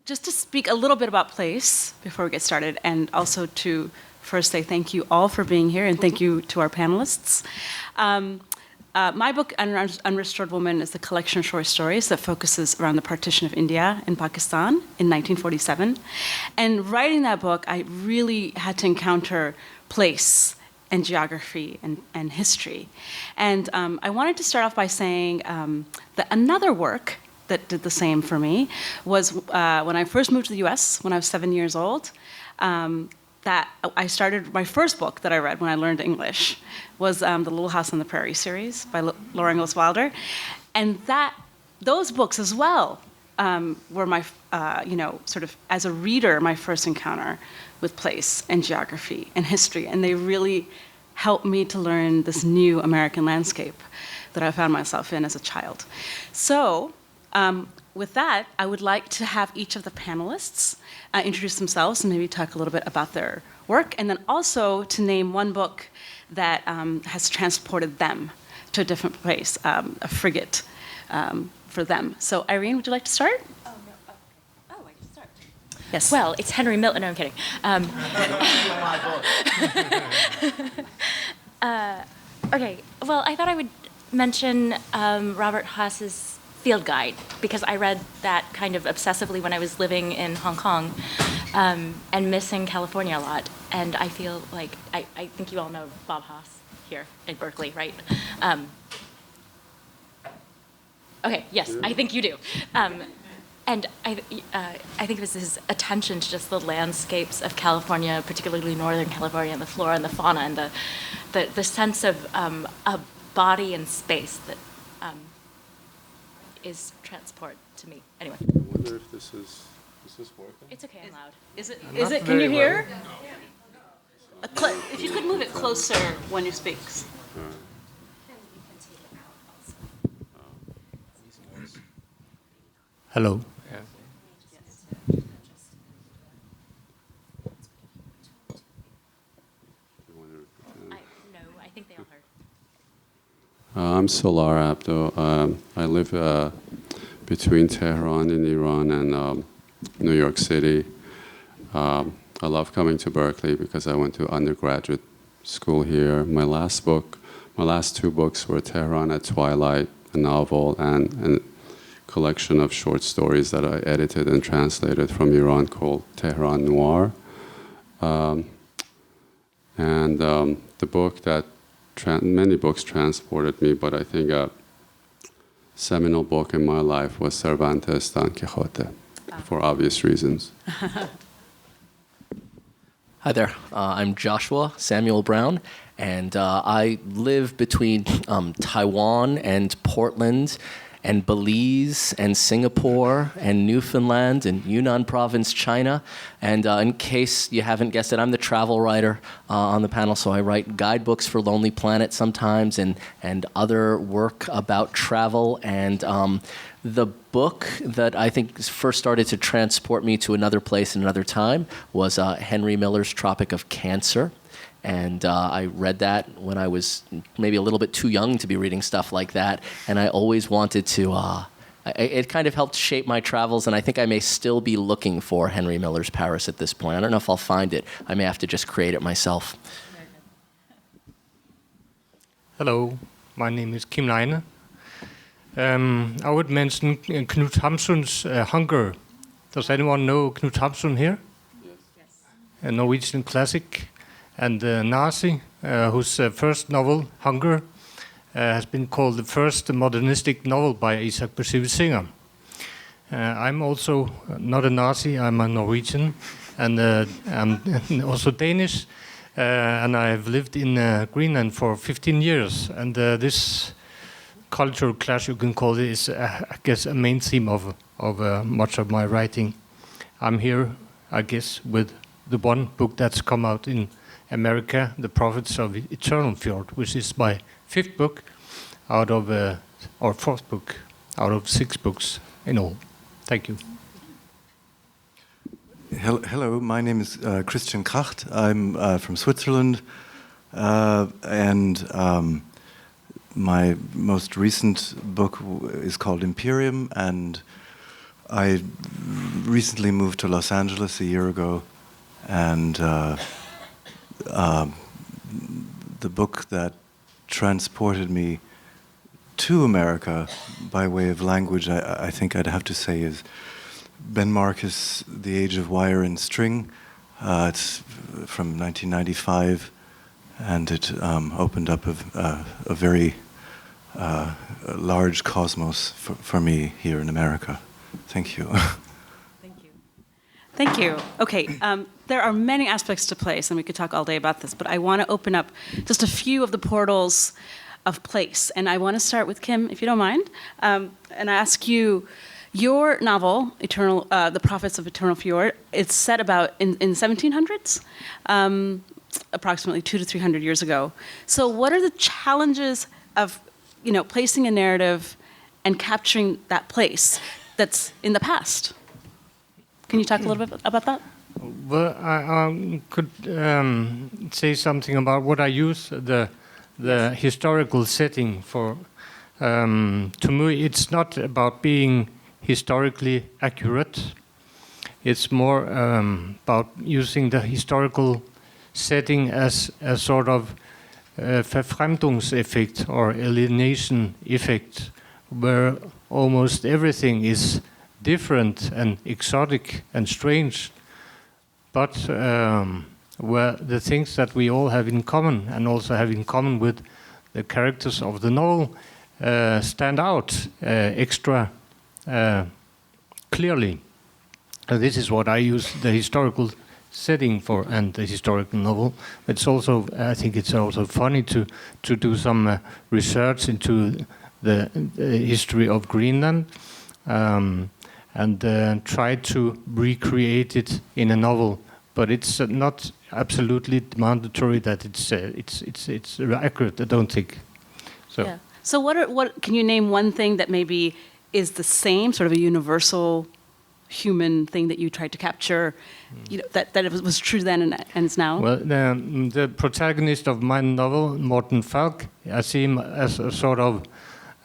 just to speak a little bit about place before we get started, and also to first say thank you all for being here, and thank you to our panelists. My book, Unrestored Woman, is a collection of short stories that focuses around the partition of India and Pakistan in 1947. And writing that book, I really had to encounter place and geography and history. And I wanted to start off by saying that another work that did the same for me was when I first moved to the US when I was 7 years old. That I started, my first book that I read when I learned English was The Little House on the Prairie series by Laura Ingalls Wilder. And those books as well were my, sort of as a reader, my first encounter with place and geography and history. And they really helped me to learn this new American landscape that I found myself in as a child. So with that, I would like to have each of the panelists introduce themselves and maybe talk a little bit about their work, and then also to name one book that has transported them to a different place, a frigate for them. So Irene, would you like to start? Oh, no. Oh, I can start. Yes. Well, it's Henry Miller. No, I'm kidding. Okay, well, I thought I would mention Robert Haas's Field Guide, because I read that kind of obsessively when I was living in Hong Kong and missing California a lot. And I feel like, I think you all know Bob Haas here in Berkeley, right? Okay, yes, I think you do. And I think it was his attention to just the landscapes of California, particularly Northern California, and the flora and the fauna, and the sense of a body and space that is transport to me. Anyway. I wonder if this is working? It's okay, I'm loud. Is it, can you hear? If you could move it closer when you speak. Hello. No, I think they all heard. I'm Salar Abdoh. I live between Tehran in Iran and New York City. I love coming to Berkeley because I went to undergraduate school here. My last two books were Tehran at Twilight, a novel, and a collection of short stories that I edited and translated from Iran called Tehran Noir. The book that many books transported me, but I think a seminal book in my life was Cervantes' Don Quixote, for obvious reasons. Hi there. I'm Joshua Samuel Brown, and I live between Taiwan and Portland and Belize and Singapore and Newfoundland and Yunnan province, China. And in case you haven't guessed it, I'm the travel writer on the panel, so I write guidebooks for Lonely Planet sometimes and other work about travel. And the book that I think first started to transport me to another place and another time was Henry Miller's Tropic of Cancer. And I read that when I was maybe a little bit too young to be reading stuff like that. And I always wanted to, it kind of helped shape my travels. And I think I may still be looking for Henry Miller's Paris at this point. I don't know if I'll find it. I may have to just create it myself. Hello, my name is Kim Leine. I would mention Knut Hamsun's Hunger. Does anyone know Knut Hamsun here? Yes. A Norwegian classic. And Nazi, whose first novel, Hunger, has been called the first modernistic novel by Isak Percival Singer. I'm also not a Nazi, I'm a Norwegian, and I'm also Danish, and I've lived in Greenland for 15 years. And this cultural clash, you can call it, is, I guess, a main theme of much of my writing. I'm here, I guess, with the one book that's come out in America, The Prophets of Eternal Fjord, which is my fifth book out of, or fourth book out of 6 books in all. Thank you. Hello, my name is Christian Kracht. I'm from Switzerland, and my most recent book is called Imperium, and I recently moved to Los Angeles a year ago, and the book that transported me to America by way of language, I think I'd have to say, is Ben Marcus' The Age of Wire and String. It's from 1995, and it opened up a very large cosmos for me here in America. Thank you. Thank you. Thank you. Okay, there are many aspects to place, and we could talk all day about this, but I want to open up just a few of the portals of place. And I want to start with Kim, if you don't mind, and ask you, your novel, The Prophets of Eternal Fjord, it's set about in 1700s, approximately 200 to 300 years ago. So what are the challenges of, placing a narrative and capturing that place that's in the past? Can you talk a little bit about that? Well, I could say something about what I use the historical setting for. To me, it's not about being historically accurate. It's more about using the historical setting as a sort of Verfremdungseffekt or alienation effect, where almost everything is different and exotic and strange, but where the things that we all have in common and also have in common with the characters of the novel stand out extra clearly. This is what I use the historical setting for and the historical novel. It's also, I think it's also funny to do some research into the history of Greenland and try to recreate it in a novel. But it's not absolutely mandatory that it's accurate. I don't think so. Yeah. So what can you name one thing that maybe is the same, sort of a universal human thing that you tried to capture, that it was true then and is now? Well, the protagonist of my novel, Morten Falk, I see him as a sort of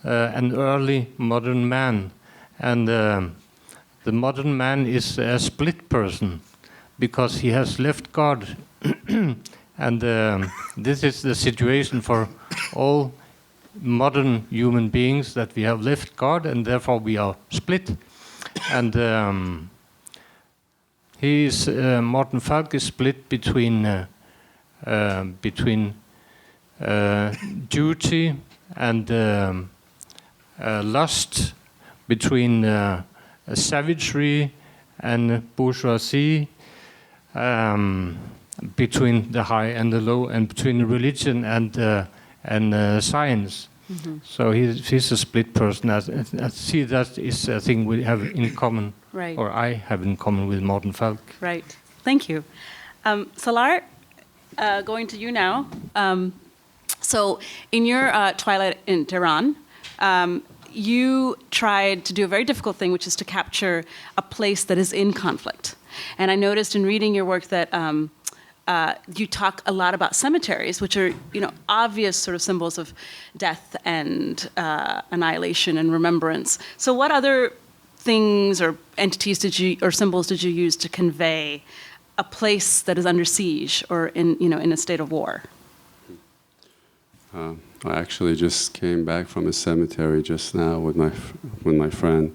an early modern man, and the modern man is a split person because he has left God, and this is the situation for all modern human beings, that we have left God and therefore we are split. And Morten Falk is split between duty and lust, between savagery and bourgeoisie, between the high and the low, and between religion and science. Mm-hmm. So he's a split person. I see that is a thing we have in common, right. Or I have in common with Morten Falk. Right. Thank you. Salar, going to you now. So in your Twilight in Tehran, you tried to do a very difficult thing, which is to capture a place that is in conflict. And I noticed in reading your work that you talk a lot about cemeteries, which are, obvious sort of symbols of death and annihilation and remembrance. So, what other things or entities or symbols did you use to convey a place that is under siege or in a state of war? I actually just came back from a cemetery just now with my friend.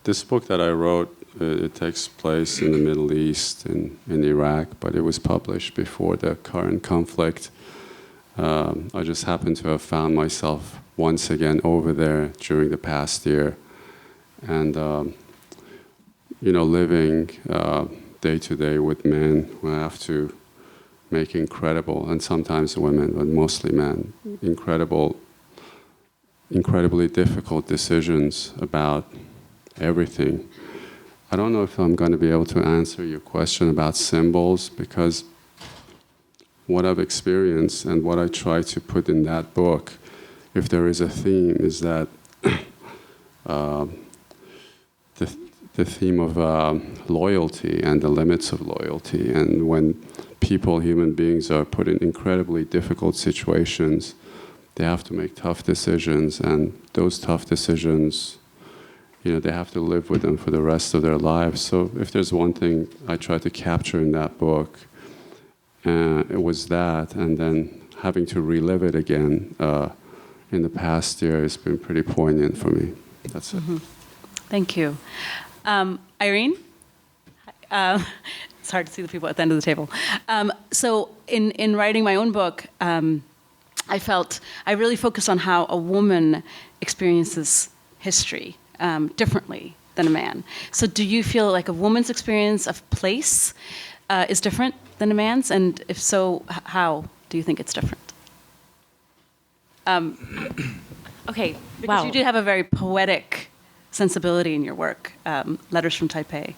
This book that I wrote. It takes place in the Middle East, in Iraq, but it was published before the current conflict. I just happened to have found myself once again over there during the past year, and living day to day with men who have to make incredible, and sometimes women, but mostly men, incredibly difficult decisions about everything. I don't know if I'm going to be able to answer your question about symbols, because what I've experienced and what I try to put in that book, if there is a theme, is that the theme of loyalty and the limits of loyalty. And when human beings, are put in incredibly difficult situations, they have to make tough decisions, and those tough decisions they have to live with them for the rest of their lives. So if there's one thing I tried to capture in that book, it was that, and then having to relive it again in the past year has been pretty poignant for me. That's it. Thank you. Irene? It's hard to see the people at the end of the table. So in writing my own book, I felt I really focused on how a woman experiences history differently than a man. So do you feel like a woman's experience of place is different than a man's? And if so, how do you think it's different? Okay, Because wow. you do have a very poetic sensibility in your work, Letters from Taipei.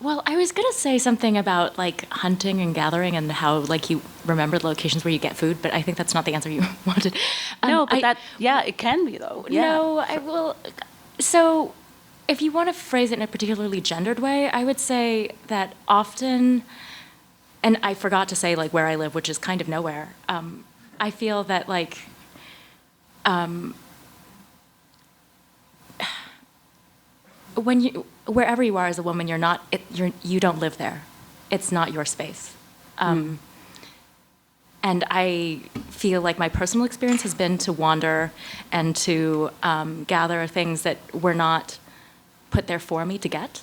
Well, I was gonna say something about like hunting and gathering and how like you remember the locations where you get food, but I think that's not the answer you wanted. No, but it can be though. Yeah. No, I will. So, if you want to phrase it in a particularly gendered way, I would say that often, and I forgot to say like where I live, which is kind of nowhere. I feel that like. Wherever you are as a woman, you don't live there. It's not your space. And I feel like my personal experience has been to wander and to gather things that were not put there for me to get,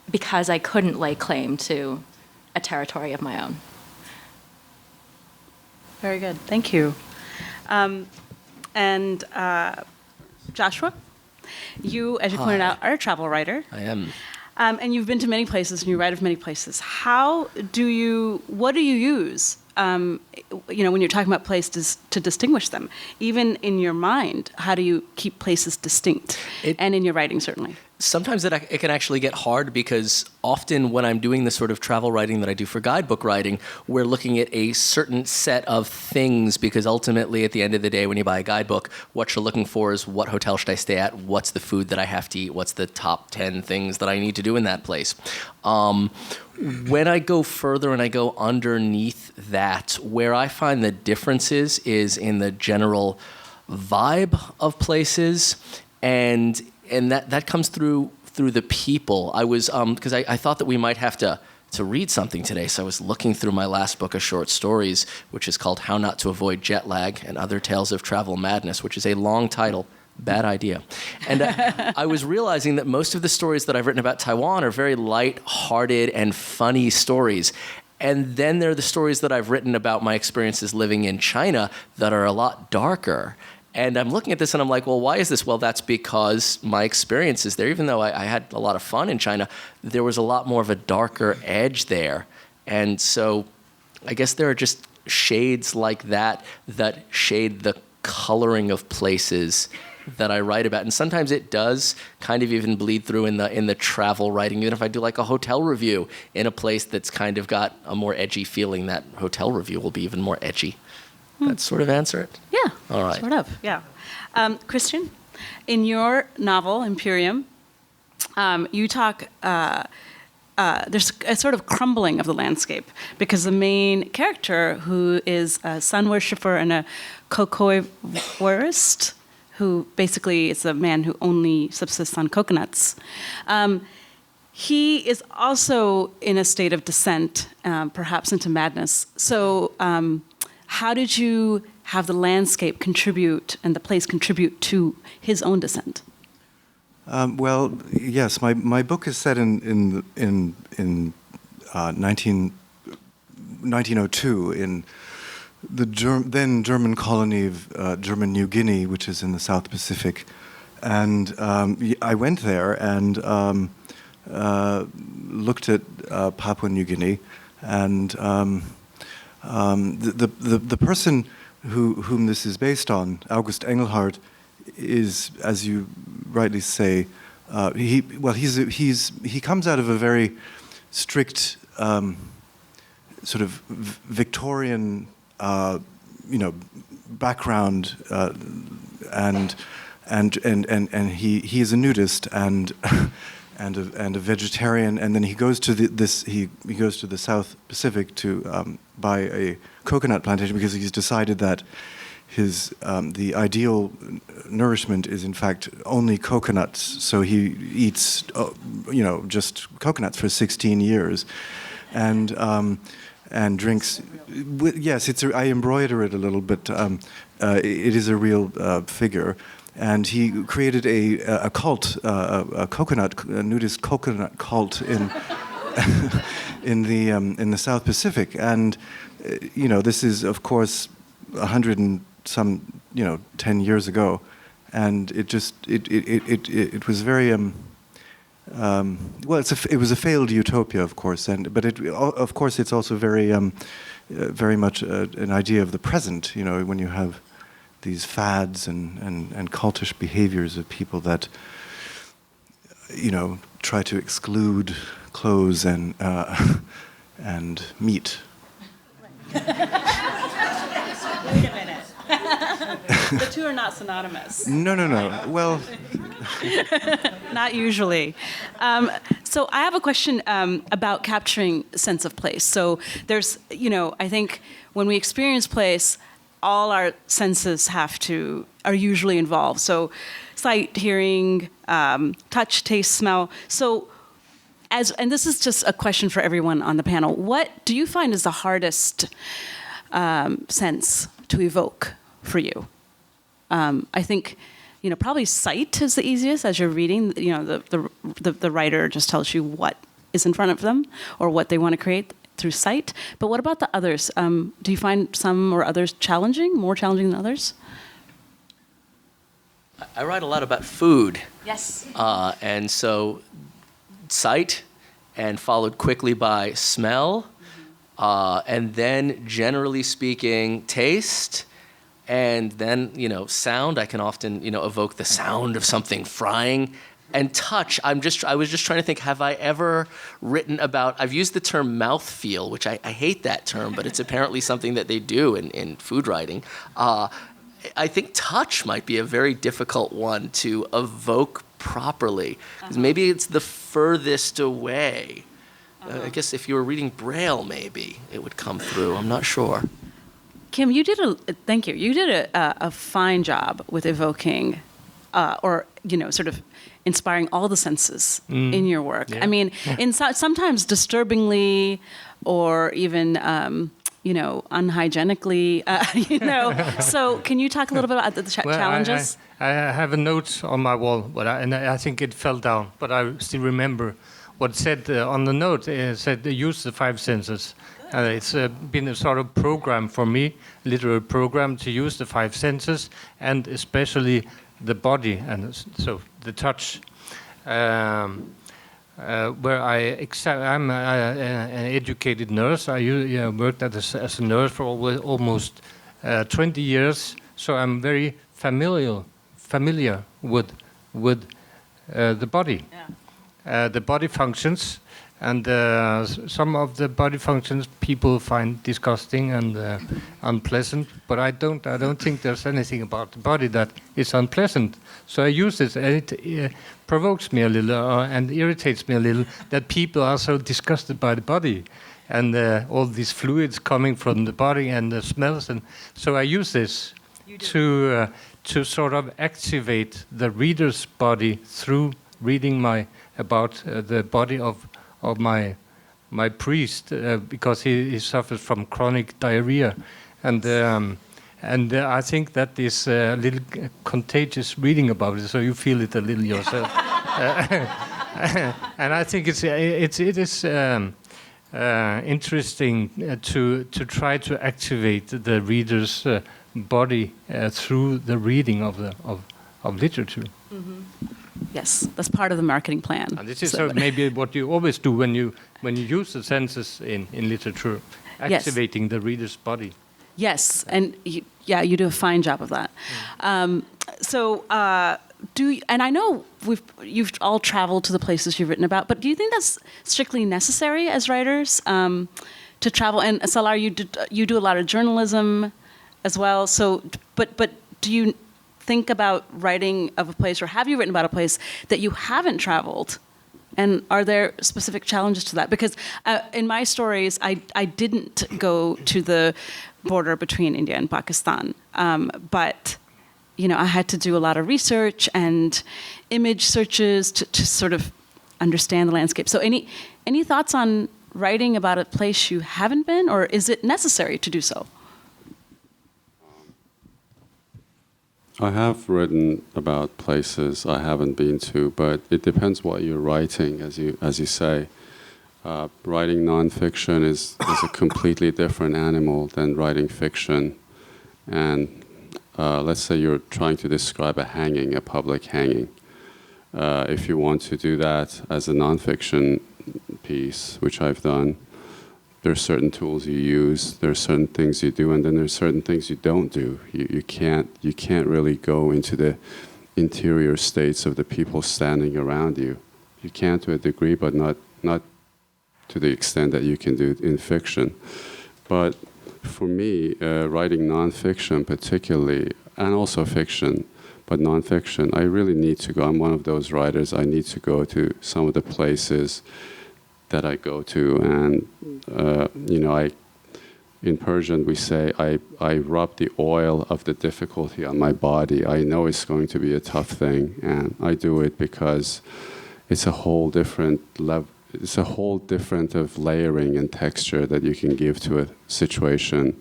because I couldn't lay claim to a territory of my own. Very good. Thank you. And Joshua, you, as you pointed out, are a travel writer. I am. And you've been to many places and you write of many places. What do you use, when you're talking about places to distinguish them? Even in your mind, how do you keep places distinct? And in your writing, certainly. Sometimes it can actually get hard because often when I'm doing the sort of travel writing that I do for guidebook writing, we're looking at a certain set of things because ultimately at the end of the day when you buy a guidebook, what you're looking for is what hotel should I stay at, what's the food that I have to eat, what's the top 10 things that I need to do in that place. When I go further and I go underneath that, where I find the differences is in the general vibe of places and that comes through the people. I was because I thought that we might have to read something today, so I was looking through my last book of short stories, which is called How Not to Avoid Jet Lag and Other Tales of Travel Madness, which is a long title. Bad idea. And I was realizing that most of the stories that I've written about Taiwan are very light-hearted and funny stories. And then there are the stories that I've written about my experiences living in China that are a lot darker. And I'm looking at this and I'm like, well, why is this? Well, that's because my experiences there, even though I had a lot of fun in China, there was a lot more of a darker edge there. And so I guess there are just shades like that shade the coloring of places that I write about. And sometimes it does kind of even bleed through in the travel writing. Even if I do like a hotel review in a place that's kind of got a more edgy feeling, that hotel review will be even more edgy. That sort of answer it? Yeah. All right. Sort of, yeah. Christian, in your novel, Imperium, you talk, there's a sort of crumbling of the landscape because the main character, who is a sun worshiper and a cocoa-warist, who basically is a man who only subsists on coconuts, he is also in a state of descent, perhaps into madness. So how did you have the landscape contribute and the place contribute to his own descent? Well, yes, my book is set in 1902 in the then German colony of German New Guinea, which is in the South Pacific, and I went there and looked at Papua New Guinea, and the person whom this is based on, August Engelhardt, is, as you rightly say, he comes out of a very strict sort of Victorian background, and he is a nudist and a vegetarian, and then he goes to the South Pacific to buy a coconut plantation because he's decided that the ideal nourishment is in fact only coconuts. So he eats, just coconuts for 16 years, and drinks. Yes, I embroider it a little, but it is a real figure. And he created a cult, a nudist coconut cult in in the South Pacific. And this is of course 100 and some 10 years ago, and it was very it was a failed utopia, of course, but of course it's also very much an idea of the present. When you have these fads and cultish behaviors of people that try to exclude clothes and meat. Wait a minute. The two are not synonymous. No. Well, not usually. So I have a question about capturing sense of place. So there's, I think when we experience place, all our senses are usually involved. So sight, hearing, touch, taste, smell. So and this is just a question for everyone on the panel, what do you find is the hardest sense to evoke for you? I think, probably sight is the easiest. As you're reading, the writer just tells you what is in front of them or what they want to create through sight. But what about the others? Do you find some or others more challenging than others? I write a lot about food. Yes. And so sight, and followed quickly by smell, and then generally speaking, taste. And then, sound, I can often, evoke the sound of something frying. And touch, I was just trying to think, have I ever written about, I've used the term mouthfeel, which I hate that term, but it's apparently something that they do in food writing. I think touch might be a very difficult one to evoke properly. 'Cause maybe it's the furthest away. I guess if you were reading Braille, maybe it would come through. I'm not sure. Kim, thank you. You did a fine job with evoking, sort of inspiring all the senses in your work. Yeah. I mean, sometimes disturbingly, or even unhygienically. So, can you talk a little bit about the challenges? I have a note on my wall, but I think it fell down. But I still remember what it said on the note. It said use the five senses. It's been a sort of program for me, literary program, to use the five senses, and especially the body, and so the touch. Where I'm an educated nurse. I worked as a nurse for almost 20 years, so I'm very familiar with the body, the body functions. And some of the body functions people find disgusting and unpleasant, but I don't think there's anything about the body that is unpleasant. So I use it, and it provokes me a little and irritates me a little that people are so disgusted by the body and all these fluids coming from the body and the smells. And so I use this to sort of activate the reader's body through reading about the body of my priest, because he suffers from chronic diarrhea, and I think that is a little contagious reading about it, so you feel it a little yourself. And I think it is interesting to try to activate the reader's body through the reading of literature. Mm-hmm. Yes, that's part of the marketing plan. And this is maybe what you always do when you use the senses in literature, activating the reader's body. Yes, and you do a fine job of that. And I know you've all traveled to the places you've written about, but do you think that's strictly necessary as writers to travel? And Salar, you do a lot of journalism as well. So, but do you think about writing of a place, or have you written about a place that you haven't traveled And are there specific challenges to that? Because in my stories, I didn't go to the border between India and Pakistan, but I had to do a lot of research and image searches to sort of understand the landscape. So any thoughts on writing about a place you haven't been, or is it necessary to do so? I have written about places I haven't been to, but it depends what you're writing, as you say. Writing nonfiction is a completely different animal than writing fiction. And let's say you're trying to describe a hanging, a public hanging. If you want to do that as a nonfiction piece, which I've done, there's certain tools you use, there's certain things you do, and then there's certain things you don't do. You can't really go into the interior states of the people standing around you. You can to a degree, but not to the extent that you can do it in fiction. But for me, writing nonfiction particularly, and also fiction, but nonfiction, I really need to go. I'm one of those writers. I need to go to some of the places that I go to, and in Persian we say I rub the oil of the difficulty on my body. I know it's going to be a tough thing, and I do it because it's a whole different level. It's a whole different of layering and texture that you can give to a situation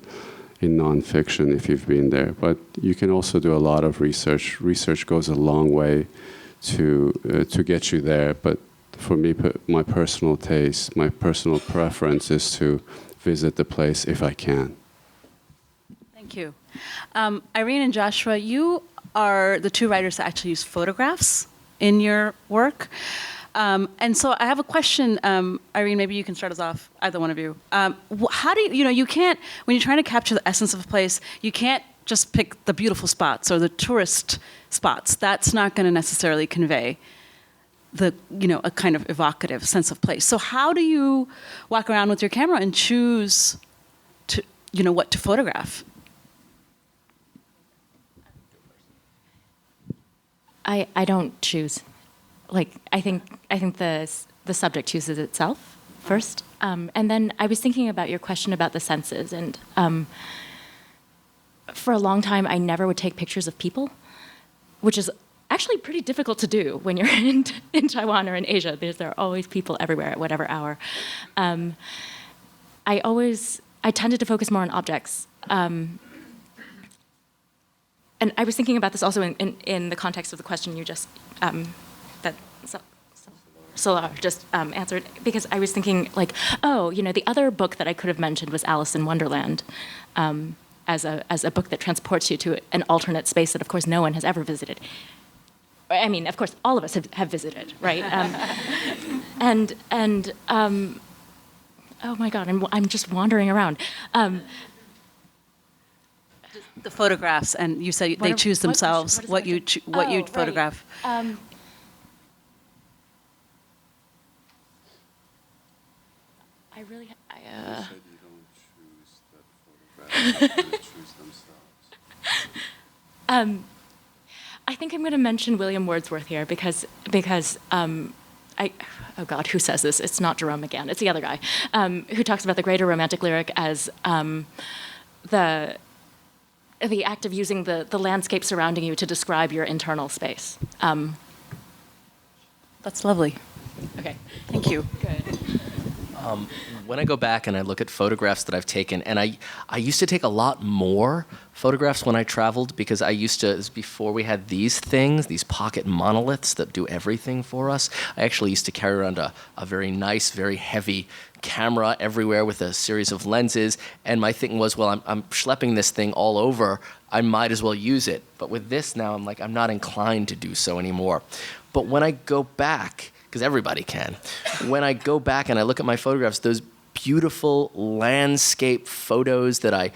in nonfiction if you've been there. But you can also do a lot of research. Research goes a long way to get you there. But for me, my personal taste, my personal preference is to visit the place if I can. Thank you. Irene and Joshua, you are the two writers that actually use photographs in your work. And so I have a question, Irene, maybe you can start us off, either one of you. How do you can't, when you're trying to capture the essence of a place, you can't just pick the beautiful spots or the tourist spots. That's not going to necessarily convey a kind of evocative sense of place. So how do you walk around with your camera and choose what to photograph? I don't choose. I think the subject chooses itself first, and then I was thinking about your question about the senses, and for a long time I never would take pictures of people, which is actually pretty difficult to do when you're in Taiwan or in Asia. There are always people everywhere at whatever hour. I tended to focus more on objects. And I was thinking about this also in the context of the question you just that Salar just answered, because I was thinking the other book that I could have mentioned was Alice in Wonderland, as a book that transports you to an alternate space that of course no one has ever visited. I mean, of course, all of us have visited, right? Oh my God, I'm just wandering around. The photographs, and you said they choose themselves what you'd photograph. Right. I really. You said you don't choose the photographs, you choose themselves. I think I'm going to mention William Wordsworth here because oh God, who says this? It's not Jerome again. It's the other guy who talks about the greater romantic lyric as the act of using the landscape surrounding you to describe your internal space. That's lovely. Okay. Thank you. Good. When I go back and I look at photographs that I've taken, and I used to take a lot more photographs when I traveled, because I used to, before we had these things, these pocket monoliths that do everything for us, I actually used to carry around a very nice, very heavy camera everywhere with a series of lenses, and my thinking was, well, I'm schlepping this thing all over, I might as well use it. But with this now, I'm not inclined to do so anymore. But when I go back, because everybody can, when I go back and I look at my photographs, those beautiful landscape photos that I,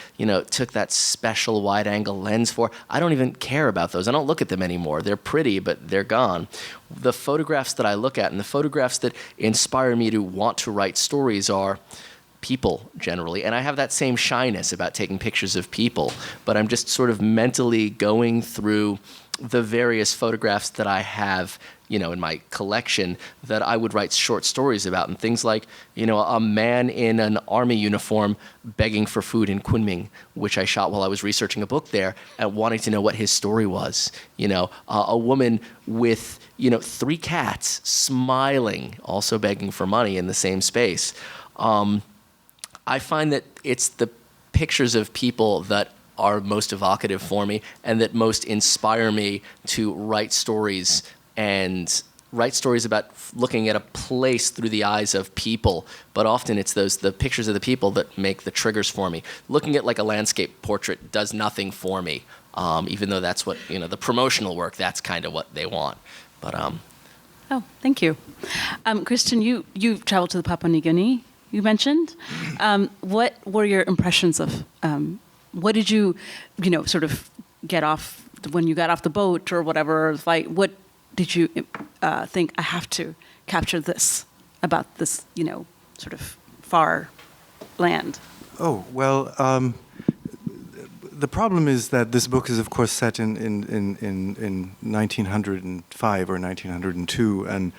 took that special wide-angle lens for, I don't even care about those. I don't look at them anymore. They're pretty, but they're gone. The photographs that I look at and the photographs that inspire me to want to write stories are people, generally. And I have that same shyness about taking pictures of people, but I'm just sort of mentally going through the various photographs that I have, in my collection that I would write short stories about, and things like, a man in an army uniform begging for food in Kunming, which I shot while I was researching a book there and wanting to know what his story was. A woman with, 3 cats smiling, also begging for money in the same space. I find that it's the pictures of people that are most evocative for me and that most inspire me to write stories about looking at a place through the eyes of people. But often it's the pictures of the people that make the triggers for me. Looking at like a landscape portrait does nothing for me, even though that's what, the promotional work, that's kind of what they want. But Oh, thank you. Kristen, you traveled to the Papua New Guinea, you mentioned. What were your impressions of, what did you, sort of get off, when you got off the boat or whatever, like, what did you think, I have to capture this about this, sort of far land? Oh, well, the problem is that this book is, of course, set in 1905 or 1902, and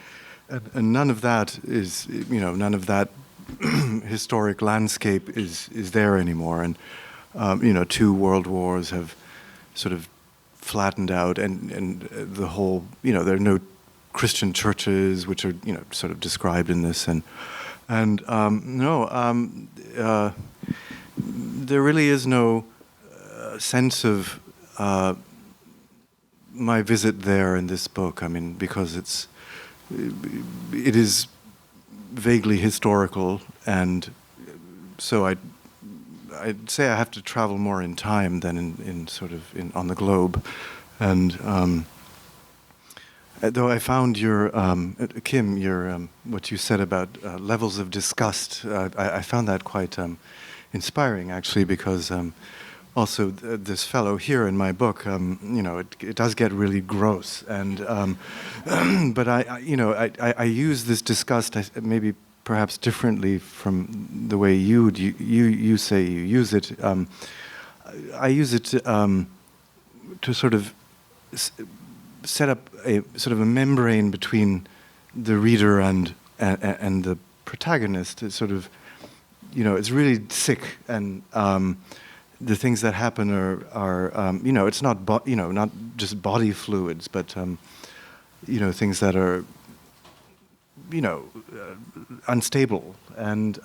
none of that is, none of that historic landscape is there anymore. And, 2 world wars have sort of flattened out, and the whole, there are no Christian churches which are, sort of described in this, there really is no sense of my visit there in this book. I mean, because it is vaguely historical, and so I'd say I have to travel more in time than on the globe. And though I found your Kim, what you said about levels of disgust, I found that quite inspiring, actually, because also this fellow here in my book, it does get really gross, and but I use this disgust maybe perhaps differently from the way you say you use it. I use it to sort of set up a sort of a membrane between the reader and the protagonist. It's sort of, it's really sick, and the things that happen are it's not not just body fluids, but things that are unstable, and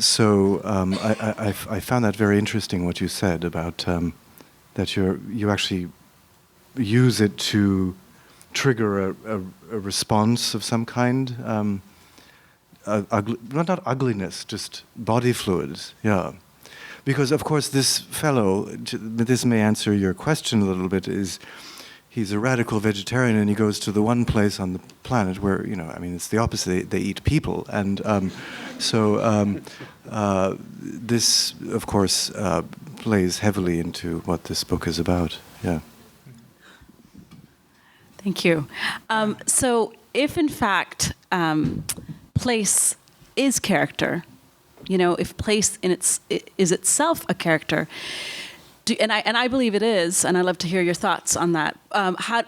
so I found that very interesting, what you said about that you actually use it to trigger a response of some kind, not ugliness, just body fluids, yeah. Because of course this fellow, this may answer your question a little bit, he's a radical vegetarian, and he goes to the one place on the planet where, it's the opposite. They eat people. And this, of course, plays heavily into what this book is about. Yeah. Thank you. So if, in fact, place is character, if place is itself a character, and I believe it is, and I'd love to hear your thoughts on that.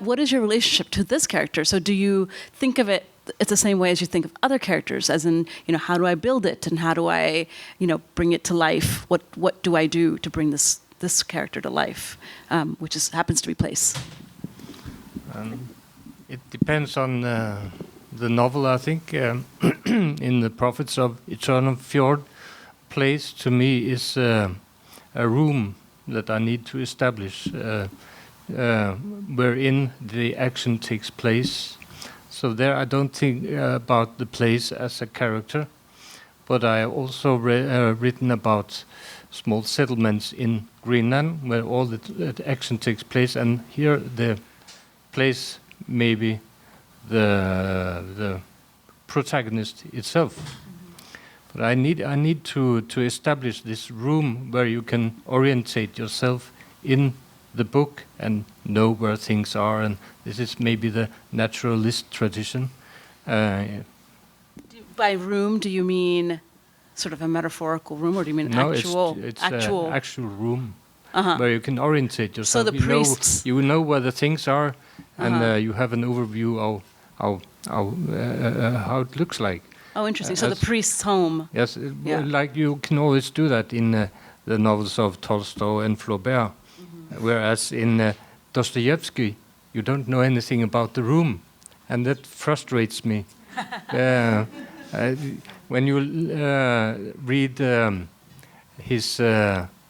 What is your relationship to this character? So do you think of it, it's the same way as you think of other characters, as in, how do I build it, and how do I, bring it to life? What do I do to bring this character to life, which happens to be place? It depends on the novel, I think. In The Prophets of Eternal Fjord, place to me is a room that I need to establish, wherein the action takes place. So there I don't think about the place as a character, but I also written about small settlements in Greenland where all the action takes place, and here the place may be the protagonist itself. But I need to establish this room where you can orientate yourself in the book and know where things are, and this is maybe the naturalist tradition. By room, do you mean sort of a metaphorical room, or do you mean no, actual? it's actual? actual room. where you can orientate yourself. So the priests. You know where the things are, and you have an overview of how it looks like. Oh, interesting. So the priest's home. Yes, Yeah. like you can always do that in the novels of Tolstoy and Flaubert, whereas in Dostoevsky, you don't know anything about the room, and that frustrates me. When you read his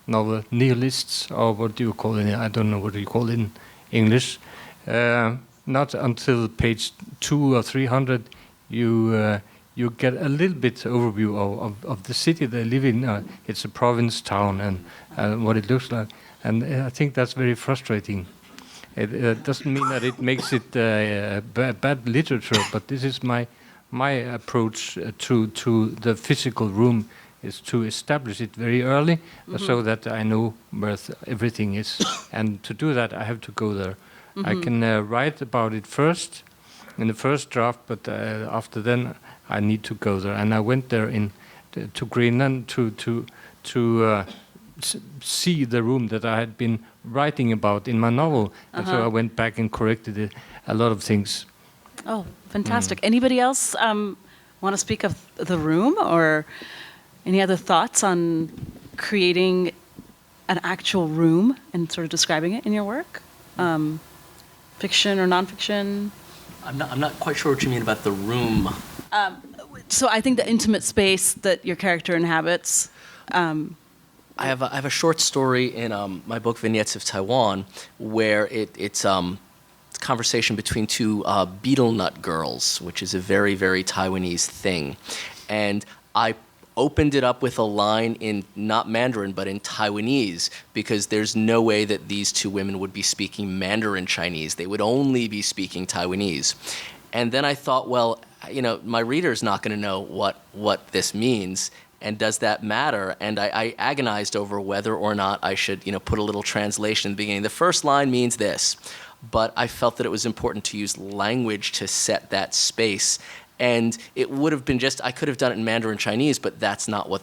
novel Nihilists, or what do you call it? I don't know what you call it in English. Not until page 200 or 300 you get a little bit overview of the city they live in. It's a province town and what it looks like. And I think that's very frustrating. It doesn't mean that it makes it bad literature, but this is my approach to the physical room, is to establish it very early so that I know where everything is. And to do that, I have to go there. I can write about it first, in the first draft, but after then I need to go there. And I went there to Greenland to see the room that I had been writing about in my novel. And so I went back and corrected a lot of things. Oh, fantastic. Anybody else want to speak of the room, or any other thoughts on creating an actual room and sort of describing it in your work? Fiction or nonfiction? I'm not quite sure what you mean about the room. So I think the intimate space that your character inhabits. I have a short story in my book Vignettes of Taiwan where it's a conversation between two betel nut girls, which is a very, very Taiwanese thing. And I opened it up with a line in not Mandarin, but in Taiwanese, because there's no way that these two women would be speaking Mandarin Chinese. They would only be speaking Taiwanese. And then I thought, well, my reader's not going to know what this means. And does that matter? And I agonized over whether or not I should, put a little translation in the beginning. The first line means this, but I felt that it was important to use language to set that space. And it would have been I could have done it in Mandarin Chinese, but that's not what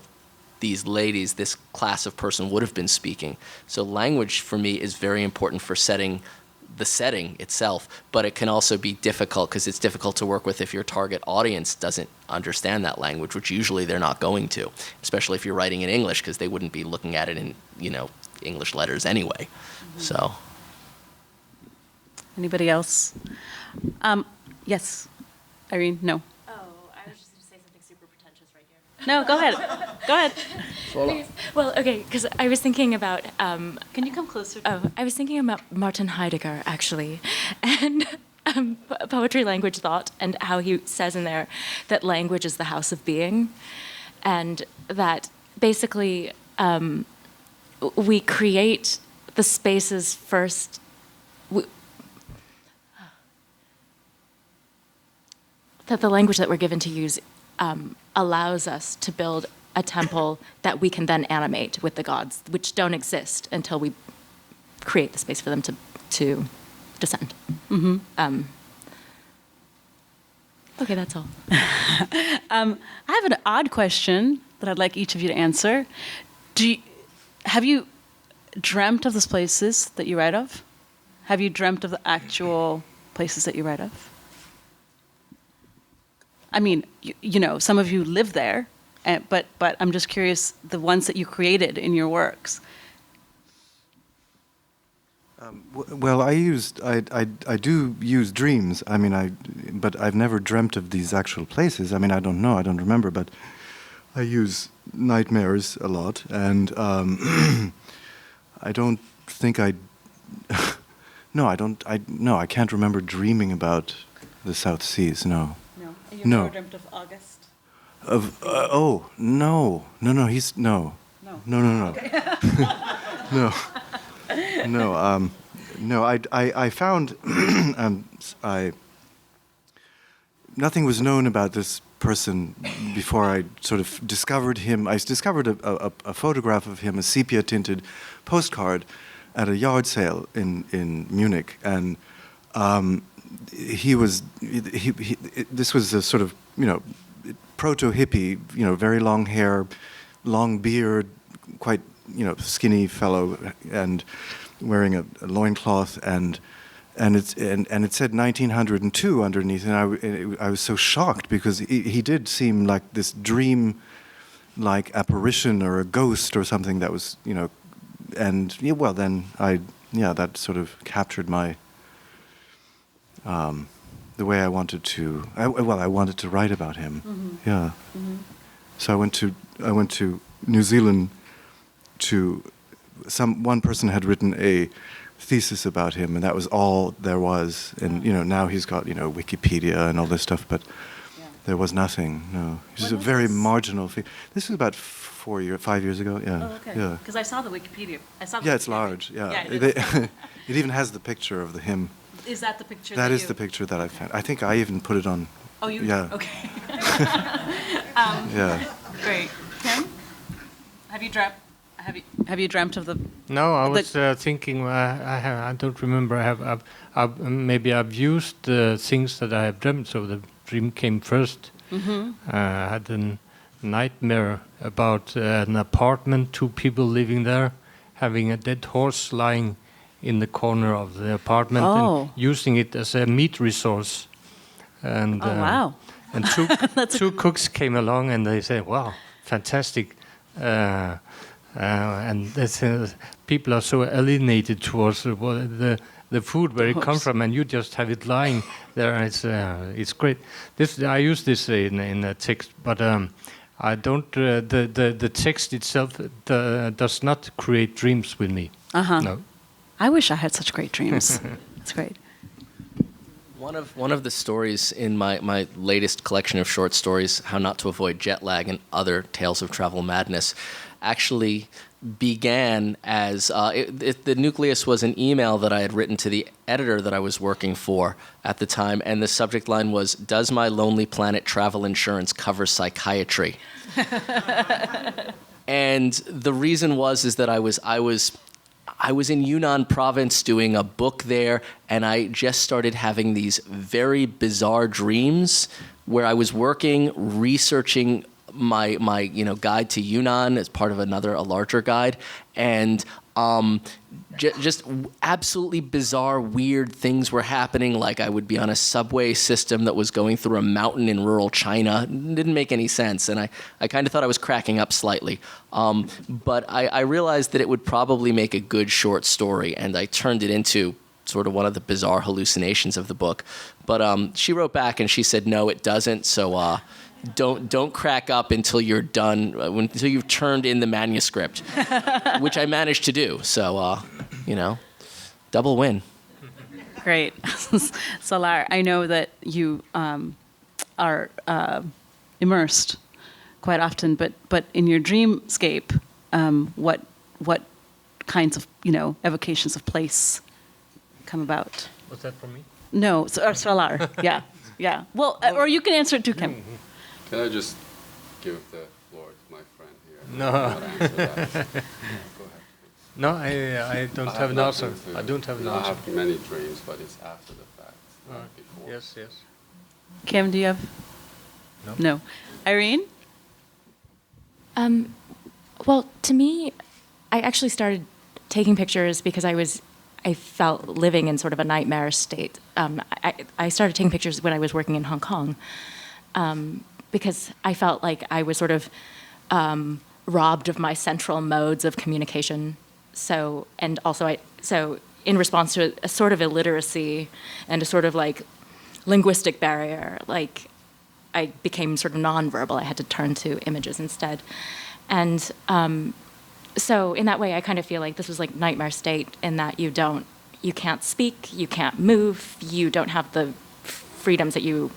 these ladies, this class of person would have been speaking. So language for me is very important for setting the setting itself, but it can also be difficult because it's difficult to work with if your target audience doesn't understand that language, which usually they're not going to, especially if you're writing in English, because they wouldn't be looking at it in, English letters anyway. So. Anybody else? Yes. Irene, no. Oh, I was just going to say something super pretentious right here. No, go ahead. Go ahead. Please. Well, okay, because I was thinking about... Can you come closer? I was thinking about Martin Heidegger, actually, and poetry, language, thought, and how he says in there that language is the house of being, and that basically we create the spaces first... that the language that we're given to use allows us to build a temple that we can then animate with the gods, which don't exist until we create the space for them to descend. Okay, that's all. I have an odd question that I'd like each of you to answer. Have you dreamt of those places that you write of? Have you dreamt of the actual places that you write of? I mean, some of you live there, but I'm just curious, the ones that you created in your works. Well, I do use dreams. I mean, but I've never dreamt of these actual places. I mean, I don't know, I don't remember, but I use nightmares a lot, and I don't think I can't remember dreaming about the South Seas. No. And you've never dreamt of August? No. He's no. Okay. No. I found nothing was known about this person before I sort of discovered him. I discovered a photograph of him, a sepia-tinted postcard, at a yard sale in Munich, and this was a sort of proto-hippie, very long hair, long beard, quite skinny fellow and wearing a loincloth, and it said 1902 underneath, and I was so shocked because he did seem like this dream-like apparition or a ghost or something that was, and then that sort of captured my the way I wanted to. I wanted to write about him. Mm-hmm. Yeah. Mm-hmm. So I went to New Zealand to one person had written a thesis about him, and that was all there was. And now he's got Wikipedia and all this stuff, but there was nothing. No, he's a very marginal thing. This is about 5 years ago. Yeah. Oh, okay. Yeah. Because I saw the Wikipedia. It's large. Yeah. It even has the picture of him. Is that the picture? That is the picture that I found. I think I even put it on. Oh, you? Yeah. Okay. Yeah. Great. Kim, have you dreamt of the? No, I was thinking. I don't remember. Maybe I've used the things that I have dreamt. So the dream came first. Mm-hmm. I had a nightmare about an apartment, 2 people living there, having a dead horse lying in the corner of the apartment and using it as a meat resource. And wow! And two cooks came along and they said, "Wow, fantastic!" And people are so alienated towards the food where it comes from, and you just have it lying there. And it's great. I use this in a text, but I don't. The text itself does not create dreams with me. No. I wish I had such great dreams. It's great. One of the stories in my latest collection of short stories, How Not to Avoid Jet Lag and Other Tales of Travel Madness, actually began as the nucleus was an email that I had written to the editor that I was working for at the time, and the subject line was, "Does my Lonely Planet travel insurance cover psychiatry?" And the reason is that I was in Yunnan province doing a book there, and I just started having these very bizarre dreams where I was working, researching my guide to Yunnan as part of a larger guide, and just absolutely bizarre, weird things were happening. Like I would be on a subway system that was going through a mountain in rural China. It didn't make any sense, and I kind of thought I was cracking up slightly. But I realized that it would probably make a good short story, and I turned it into sort of one of the bizarre hallucinations of the book. But she wrote back and she said, "No, it doesn't. So don't crack up until you're done, until you've turned in the manuscript," which I managed to do. So, double win. Great. Salar, I know that you are immersed quite often, but in your dreamscape, what kinds of evocations of place come about? Was that for me? No, Salar. Yeah. Well, or you can answer it too, Kim. Can I just give the floor to my friend here? No. Not answer that. Go ahead, please. No, I don't have an answer. I don't have an answer. I have many dreams, but it's after the fact, not before. Yes. Kim, do you have? No. Irene? Well, to me, I actually started taking pictures because I felt living in sort of a nightmare state. I started taking pictures when I was working in Hong Kong. Because I felt like I was sort of robbed of my central modes of communication. So in response to a sort of illiteracy and a sort of like linguistic barrier, like I became sort of nonverbal. I had to turn to images instead. And so in that way, I kind of feel like this was like nightmare state in that you can't speak, you can't move, you don't have the freedoms that you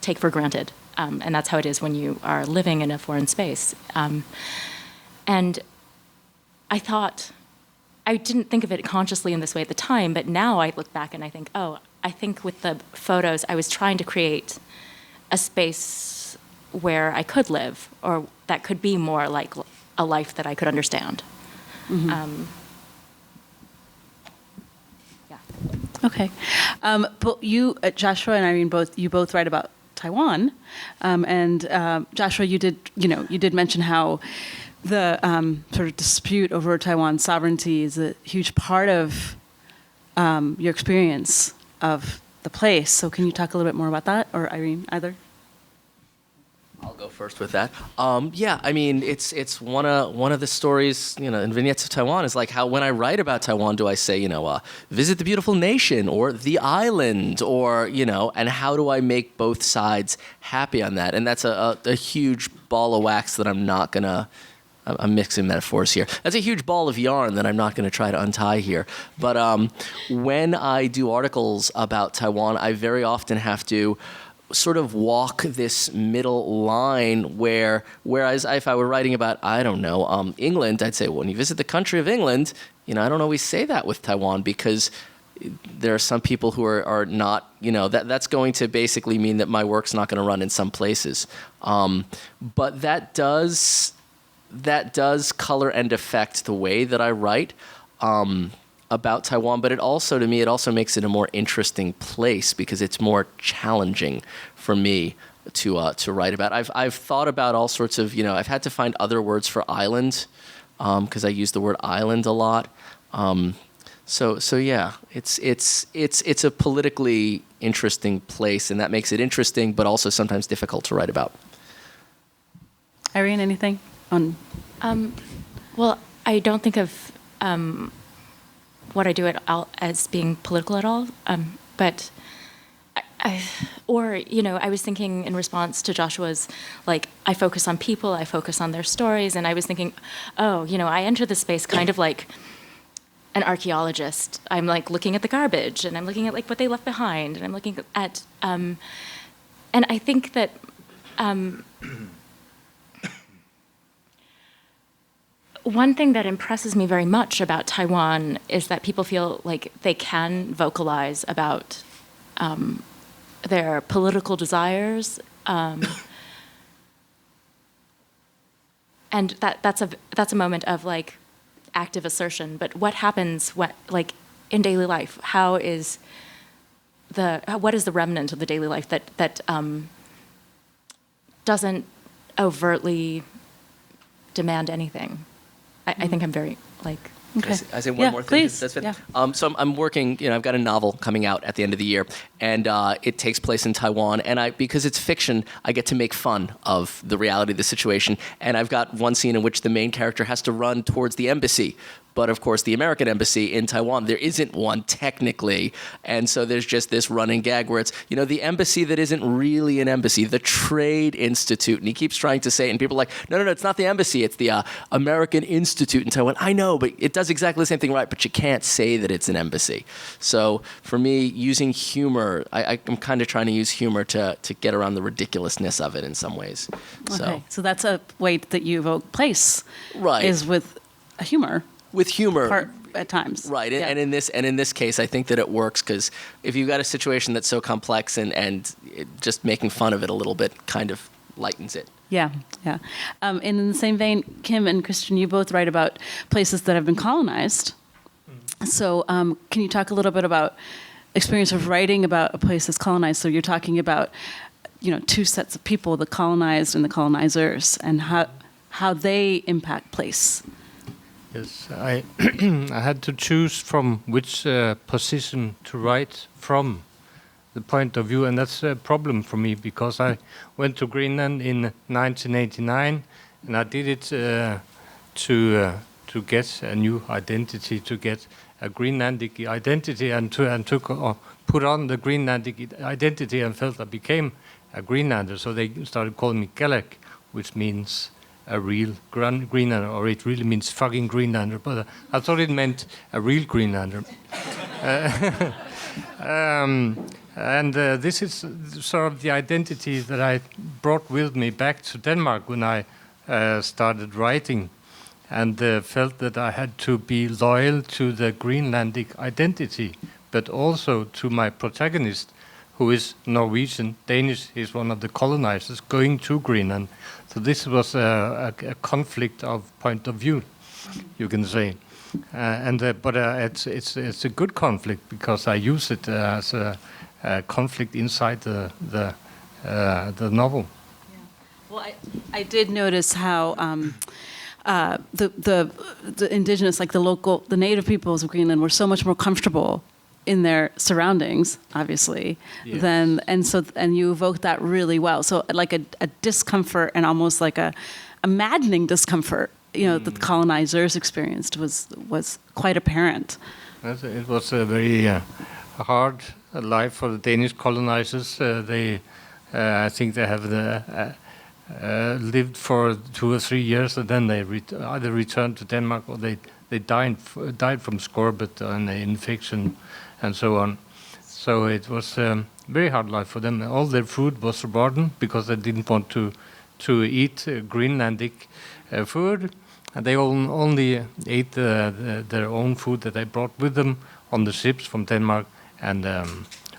take for granted. And that's how it is when you are living in a foreign space. And I didn't think of it consciously in this way at the time, but now I look back and I think with the photos, I was trying to create a space where I could live, or that could be more like a life that I could understand. Mm-hmm. Okay. But you, Joshua and Irene, both write about Taiwan, and Joshua, you did mention how the sort of dispute over Taiwan's sovereignty is a huge part of your experience of the place. So can you talk a little bit more about that, or Irene, either? I'll go first with that. Yeah, I mean, it's one of the stories, in Vignettes of Taiwan is like how when I write about Taiwan, do I say, visit the beautiful nation or the island, or, and how do I make both sides happy on that? And that's a huge ball of wax that I'm mixing metaphors here. That's a huge ball of yarn that I'm not going to try to untie here. But when I do articles about Taiwan, I very often have to sort of walk this middle line whereas if I were writing about, I don't know, England, I'd say, well, when you visit the country of England, I don't always say that with Taiwan because there are some people who are not, that's going to basically mean that my work's not going to run in some places. But that does color and affect the way that I write about Taiwan, but it also makes it a more interesting place because it's more challenging for me to write about. I've thought about all sorts of, I've had to find other words for island because I use the word island a lot. So yeah, it's a politically interesting place, and that makes it interesting, but also sometimes difficult to write about. Irene, anything on? Well, I don't think of what I do as being political at all, but I was thinking in response to Joshua's, like, I focus on people, I focus on their stories, and I was thinking, I enter the space kind of like an archaeologist. I'm like looking at the garbage, and I'm looking at like what they left behind, and I'm looking at, and I think that one thing that impresses me very much about Taiwan is that people feel like they can vocalize about their political desires, and that's a moment of like active assertion. But what happens when, like, in daily life? What is the remnant of the daily life that doesn't overtly demand anything? I think I'm very, like... Okay. I say one more thing. Please. That's it. Yeah. So I'm working, I've got a novel coming out at the end of the year, and it takes place in Taiwan, and because it's fiction, I get to make fun of the reality of the situation, and I've got one scene in which the main character has to run towards the embassy, but of course the American embassy in Taiwan, there isn't one technically, and so there's just this running gag where it's, the embassy that isn't really an embassy, the Trade Institute, and he keeps trying to say it, and people are like, no, it's not the embassy, it's the American Institute in Taiwan. I know, but it does exactly the same thing right, but you can't say that it's an embassy. So for me, using humor, I'm kind of trying to use humor to get around the ridiculousness of it in some ways. Okay, so that's a way that you evoke place, right? Is with a humor. With humor, part at times, right? Yeah. And in this case, I think that it works because if you've got a situation that's so complex and just making fun of it a little bit kind of lightens it. Yeah. And in the same vein, Kim and Christian, you both write about places that have been colonized. So can you talk a little bit about experience of writing about a place that's colonized? So you're talking about, two sets of people, the colonized and the colonizers, and how they impact place. Yes, I had to choose from which position to write from, the point of view, and that's a problem for me because I went to Greenland in 1989, and I did it to get a new identity, to get a Greenlandic identity, and put on the Greenlandic identity, and felt I became a Greenlander. So they started calling me Kelek, which means a real Greenlander, or it really means fucking Greenlander, but I thought it meant a real Greenlander. This is sort of the identity that I brought with me back to Denmark when I started writing, and felt that I had to be loyal to the Greenlandic identity, but also to my protagonist, who is Norwegian, Danish. He's one of the colonizers going to Greenland. So this was a conflict of point of view, you can say. But it's a good conflict because I use it as a conflict inside the novel. Yeah. Well, I did notice how the indigenous, like the native peoples of Greenland were so much more comfortable in their surroundings, obviously, Yes. and you evoked that really well. So like a discomfort and almost like a maddening discomfort, that the colonizers experienced was quite apparent. It was a very hard life for the Danish colonizers. I think they have lived for 2 or 3 years, and then they either returned to Denmark or they died from scorbut and infection and so on. So it was a very hard life for them. All their food was rotten because they didn't want to eat Greenlandic food. And they only ate their own food that they brought with them on the ships from Denmark, and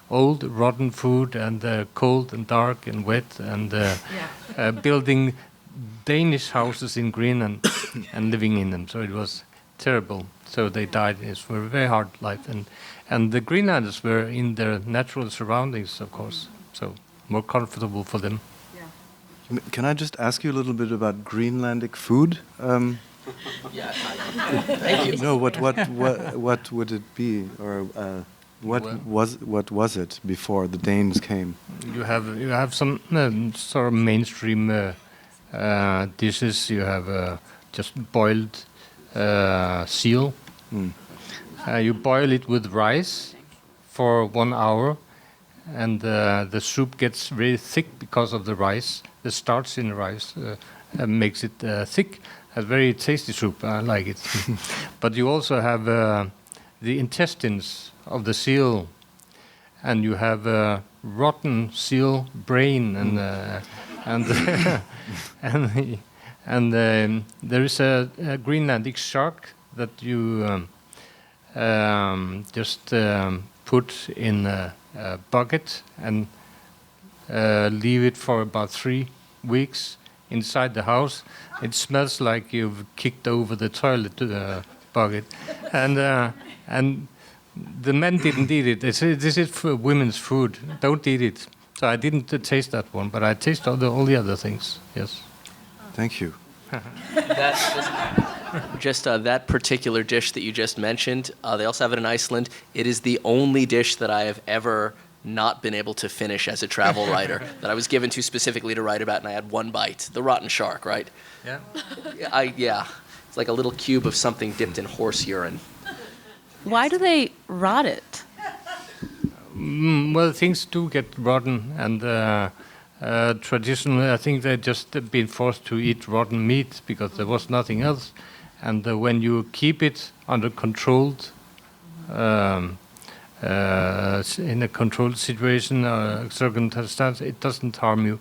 old rotten food, and cold and dark and wet, and building Danish houses in Greenland and living in them. So it was terrible. So they died. It was a very hard life, and the Greenlanders were in their natural surroundings, of course, so more comfortable for them. Can I just ask you a little bit about Greenlandic food? Thank you. No, what would it be, or what was it before the Danes came? You have some sort of mainstream dishes. You have just boiled seal. You boil it with rice for 1 hour, and the soup gets very thick because of the rice. The starch in the rice makes it thick. A very tasty soup. I like it. But you also have the intestines of the seal, and you have rotten seal brain, and there is a Greenlandic shark that you just put in a bucket and leave it for about 3 weeks inside the house. It smells like you've kicked over the toilet bucket, and the men didn't eat it. They said, "This is for women's food. Don't eat it." So I didn't taste that one, but I tasted all the other things. Yes. Thank you. That particular dish that you just mentioned, they also have it in Iceland. It is the only dish that I have ever not been able to finish as a travel writer, that I was given to specifically to write about, and I had one bite. The rotten shark, right? Yeah. It's like a little cube of something dipped in horse urine. Why do they rot it? Well, things do get rotten, and traditionally, I think they've just been forced to eat rotten meat because there was nothing else. And when you keep it under controlled, in a controlled situation or circumstance, it doesn't harm you.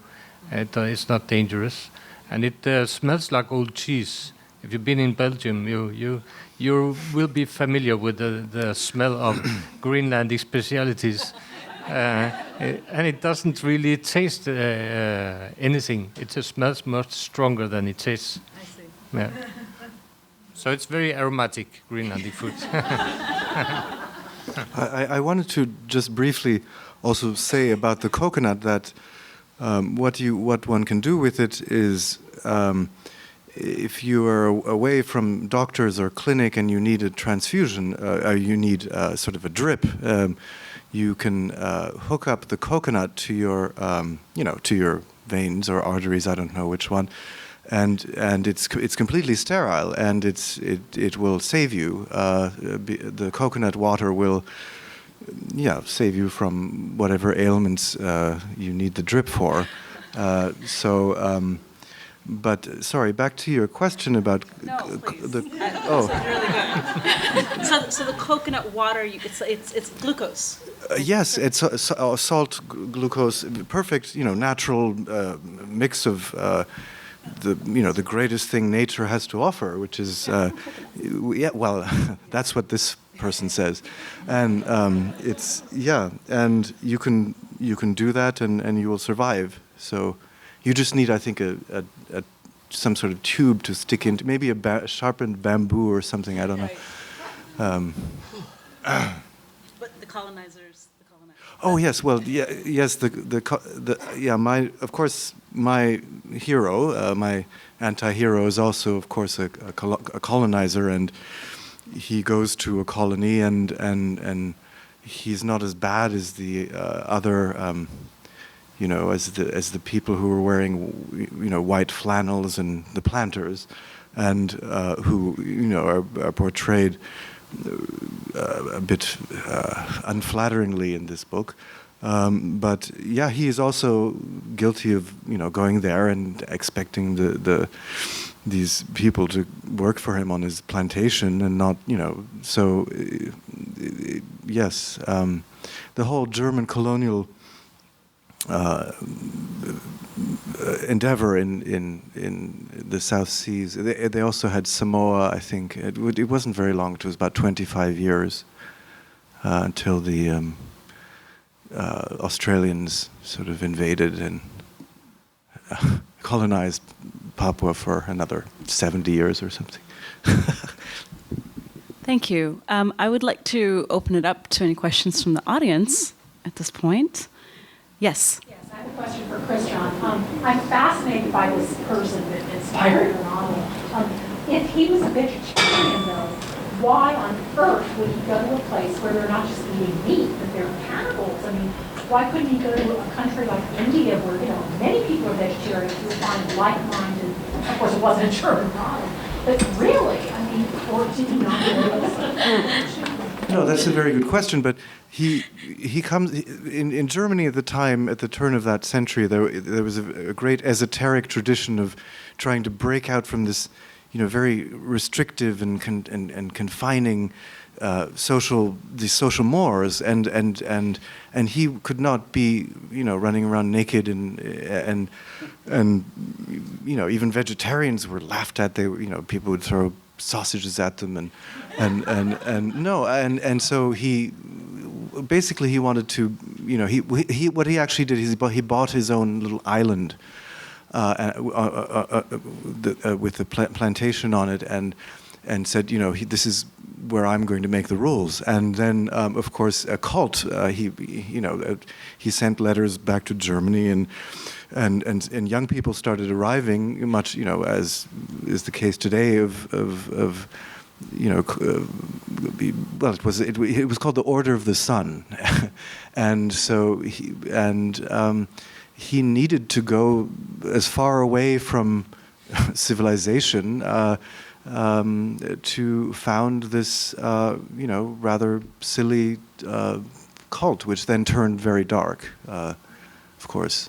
It's not dangerous, and it smells like old cheese. If you've been in Belgium, you will be familiar with the smell of Greenlandic specialities, and it doesn't really taste anything. It just smells much stronger than it tastes. I see. Yeah. So it's very aromatic Greenlandic food. I wanted to just briefly also say about the coconut that what one can do with it is if you are away from doctors or clinic and you need a transfusion, or you need sort of a drip, you can hook up the coconut to your to your veins or arteries. I don't know which one. And it's completely sterile, and it will save you. The coconut water will, save you from whatever ailments you need the drip for. But sorry, back to your question about This the. is really good. So the coconut water, it's glucose. Yes, it's salt, glucose, perfect, natural mix of. The greatest thing nature has to offer, which is, that's what this person says, and and you can do that, and you will survive. So, you just need, I think, some sort of tube to stick into, maybe a sharpened bamboo or something. I don't know. But the colonizers. Oh yes, well, yeah, yes. My hero, my anti-hero, is also, of course, a colonizer, and he goes to a colony, and he's not as bad as the other, as the people who were wearing, white flannels and the planters, and who, are portrayed a bit unflatteringly in this book. But yeah, he is also guilty of going there and expecting these people to work for him on his plantation, and not so yes, the whole German colonial endeavor in the South Seas. They also had Samoa, I think. It wasn't very long. It was about 25 years until the Australians sort of invaded and colonized Papua for another 70 years or something. Thank you. I would like to open it up to any questions from the audience at this point. Yes. Yes, I have a question for Christian. I'm fascinated by this person that inspired your novel. If he was a vegetarian, though, why on earth would he go to a place where they're not just eating meat, but they're cannibals? I mean, why couldn't he go to a country like India where, many people are vegetarians who would find like-minded, of course it wasn't a German problem, but really, or did he not really? No, that's a very good question. But he comes in Germany at the time, at the turn of that century. There was a great esoteric tradition of trying to break out from this, very restrictive and confining these social mores, and he could not be running around naked, and even vegetarians were laughed at. People would throw sausages at them, and so he basically wanted to, what he actually did is he bought his own little island with the plantation on it, and said, this is where I'm going to make the rules. And then, of course, a cult. He sent letters back to Germany, and young people started arriving, much as is the case today. It was called the Order of the Sun, and so he needed to go as far away from civilization to found this, rather silly cult, which then turned very dark, of course.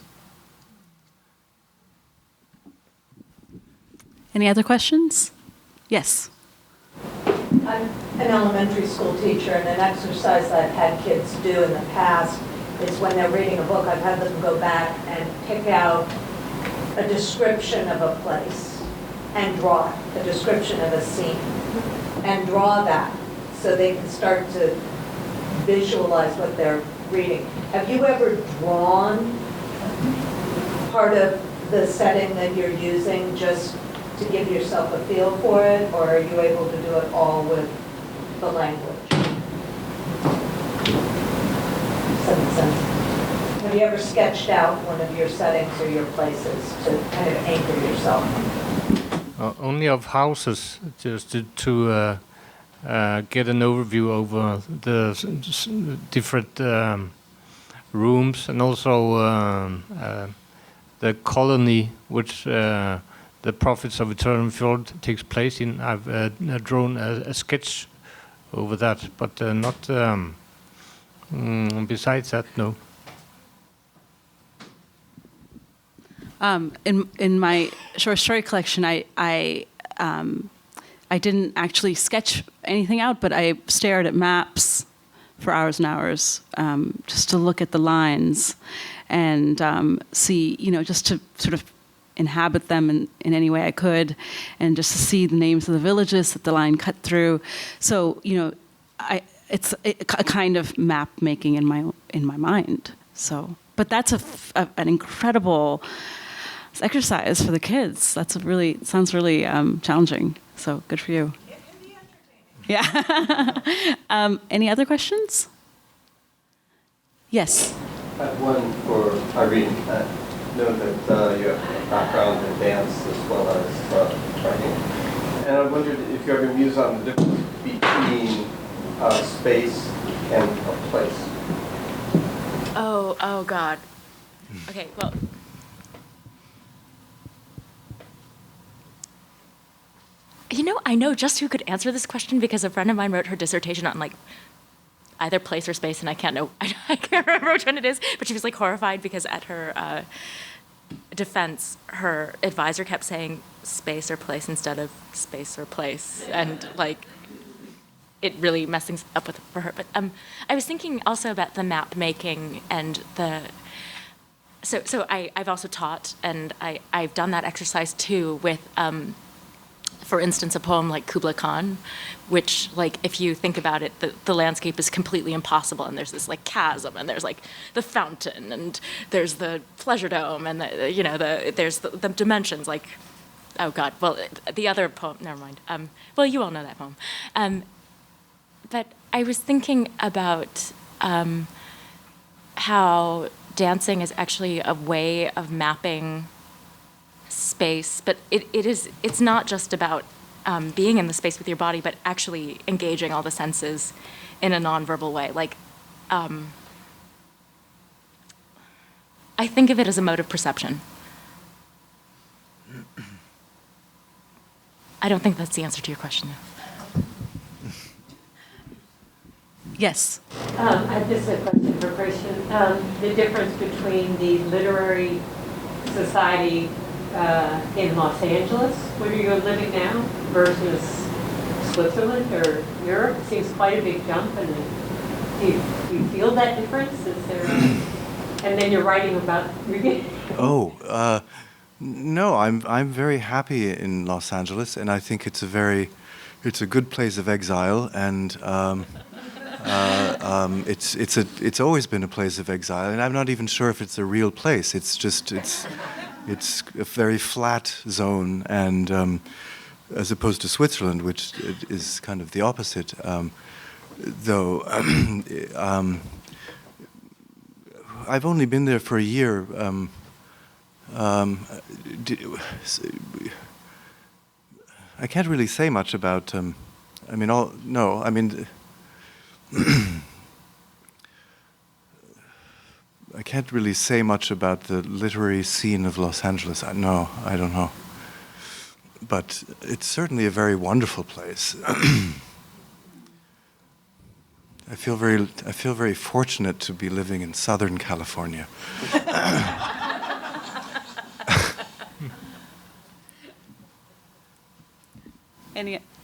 Any other questions? Yes. I'm an elementary school teacher, and an exercise I've had kids do in the past is when they're reading a book, I've had them go back and pick out a description of a place and draw a description of a scene and draw that so they can start to visualize what they're reading. Have you ever drawn part of the setting that you're using just to give yourself a feel for it, or are you able to do it all with the language? Does that make sense? Have you ever sketched out one of your settings or your places to kind of anchor yourself? Only of houses, just to get an overview over the different rooms, and also the colony which the Prophets of Eternal Fjord takes place in. I've drawn a sketch over that, but not besides that, no. In my short story collection, I didn't actually sketch anything out, but I stared at maps for hours and hours, just to look at the lines and see, just to sort of inhabit them in any way I could, and just to see the names of the villages that the line cut through. So, it's a kind of map making in my mind. So, but that's an incredible exercise for the kids. Sounds really challenging. So good for you. It can be entertaining. Yeah. Any other questions? Yes. I have one for Irene. I know that you have a background in dance as well as writing. And I wondered if you ever mused on the difference between space and a place. Oh God. Okay, well. I know just who could answer this question because a friend of mine wrote her dissertation on either place or space, and I can't remember which one it is, but she was horrified because at her defense, her advisor kept saying space or place instead of space or place, and it really messed things up for her. But I was thinking also about the map making and so I've also taught, and I've done that exercise too with, for instance, a poem like Kubla Khan, which, if you think about it, the landscape is completely impossible, and there's this chasm, and there's the fountain, and there's the pleasure dome, and there's the dimensions. Oh God, well, the other poem, never mind. Well, you all know that poem. But I was thinking about how dancing is actually a way of mapping space, but it's not just about being in the space with your body, but actually engaging all the senses in a nonverbal way. I think of it as a mode of perception. I don't think that's the answer to your question, though. Yes. I have just a question for Christian. The difference between the literary society in Los Angeles, where you're living now, versus Switzerland or Europe seems quite a big jump. And do you feel that difference? Is there? And then you're writing about. No, I'm very happy in Los Angeles, and I think it's a good place of exile, and it's always been a place of exile, and I'm not even sure if it's a real place. It's a very flat zone, and as opposed to Switzerland, which is kind of the opposite. Though I've only been there for a year. I can't really say much about. I can't really say much about the literary scene of Los Angeles. I don't know. But it's certainly a very wonderful place. I feel very fortunate to be living in Southern California.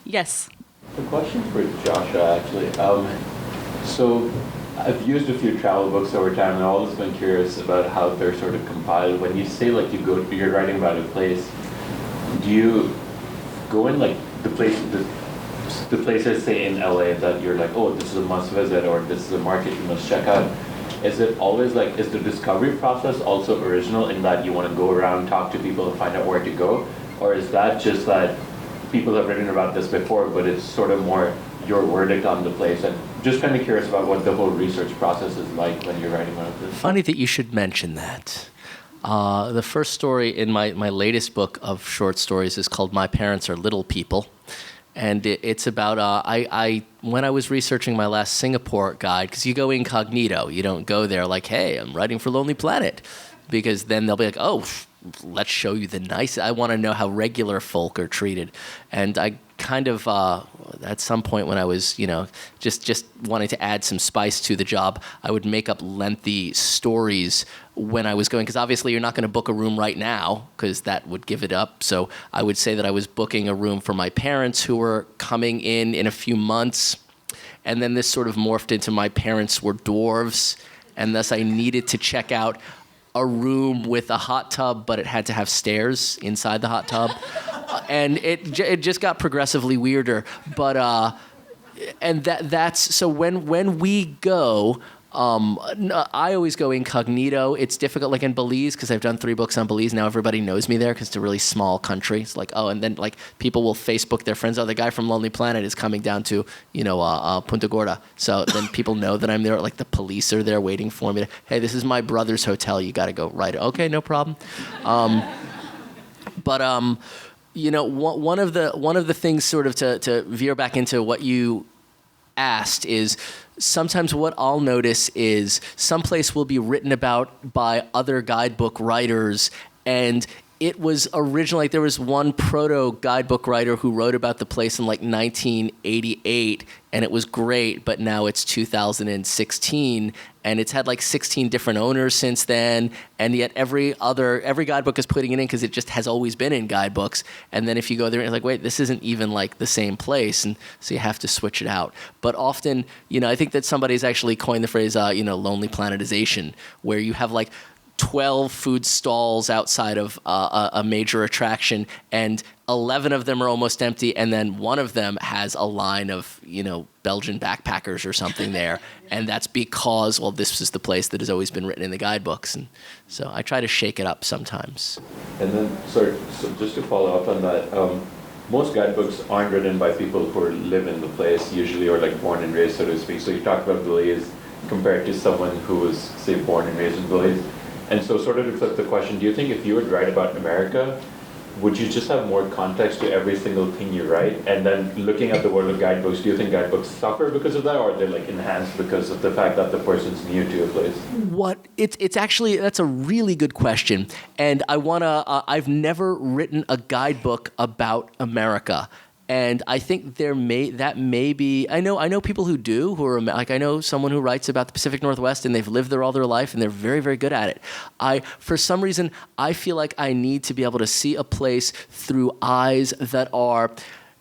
Yes. The question for Joshua, actually. So I've used a few travel books over time, and I've always been curious about how they're sort of compiled. When you say you're writing about a place, do you go in the places, say in LA, that you're oh, this is a must visit, or this is a market you must check out? Is it always is the discovery process also original in that you want to go around, talk to people, and find out where to go, or is that just that people have written about this before, but it's sort of more your verdict on the place? And just kind of curious about what the whole research process is like when you're writing about this. Funny that you should mention that. The first story in my latest book of short stories is called My Parents Are Little People. And it's about, when I was researching my last Singapore guide, because you go incognito, you don't go there hey, I'm writing for Lonely Planet. Because then they'll be oh, let's show you the nice. I want to know how regular folk are treated. And I kind of, at some point when I was, just wanting to add some spice to the job, I would make up lengthy stories when I was going, because obviously you're not going to book a room right now, because that would give it up. So I would say that I was booking a room for my parents who were coming in a few months. And then this sort of morphed into my parents were dwarves, and thus I needed to check out a room with a hot tub, but it had to have stairs inside the hot tub. And it just got progressively weirder. But and that's so when we go, I always go incognito. It's difficult, like in Belize, because I've done 3 books on Belize. Now everybody knows me there because it's a really small country. It's like, oh, and then like people will Facebook their friends. Oh, the guy from Lonely Planet is coming down to, Punta Gorda. So then people know that I'm there. Like the police are there waiting for me. Hey, this is my brother's hotel. You got to go right. Okay, no problem. One of the things sort of to veer back into what you asked is sometimes what I'll notice is someplace will be written about by other guidebook writers, and it was originally, like there was one proto guidebook writer who wrote about the place in like 1988, and it was great, but now it's 2016, and it's had like 16 different owners since then, and yet every guidebook is putting it in because it just has always been in guidebooks, and then if you go there, it's like, wait, this isn't even like the same place, and so you have to switch it out. But often, I think that somebody's actually coined the phrase, lonely planetization, where you have like 12 food stalls outside of a major attraction, and 11 of them are almost empty, and then one of them has a line of, Belgian backpackers or something there, and that's because, well, this is the place that has always been written in the guidebooks, and so I try to shake it up sometimes. And then, so just to follow up on that, most guidebooks aren't written by people who live in the place usually, or like born and raised, so to speak. So you talked about Belize compared to someone who was, say, born and raised in Belize. And so sort of to flip the question, do you think if you would write about America, would you just have more context to every single thing you write? And then looking at the world of guidebooks, do you think guidebooks suffer because of that, or they're like enhanced because of the fact that the person's new to a place? It's actually, that's a really good question. And I've never written a guidebook about America. And I think that may be, I know people who do, I know someone who writes about the Pacific Northwest and they've lived there all their life and they're very, very good at it. For some reason, I feel like I need to be able to see a place through eyes that are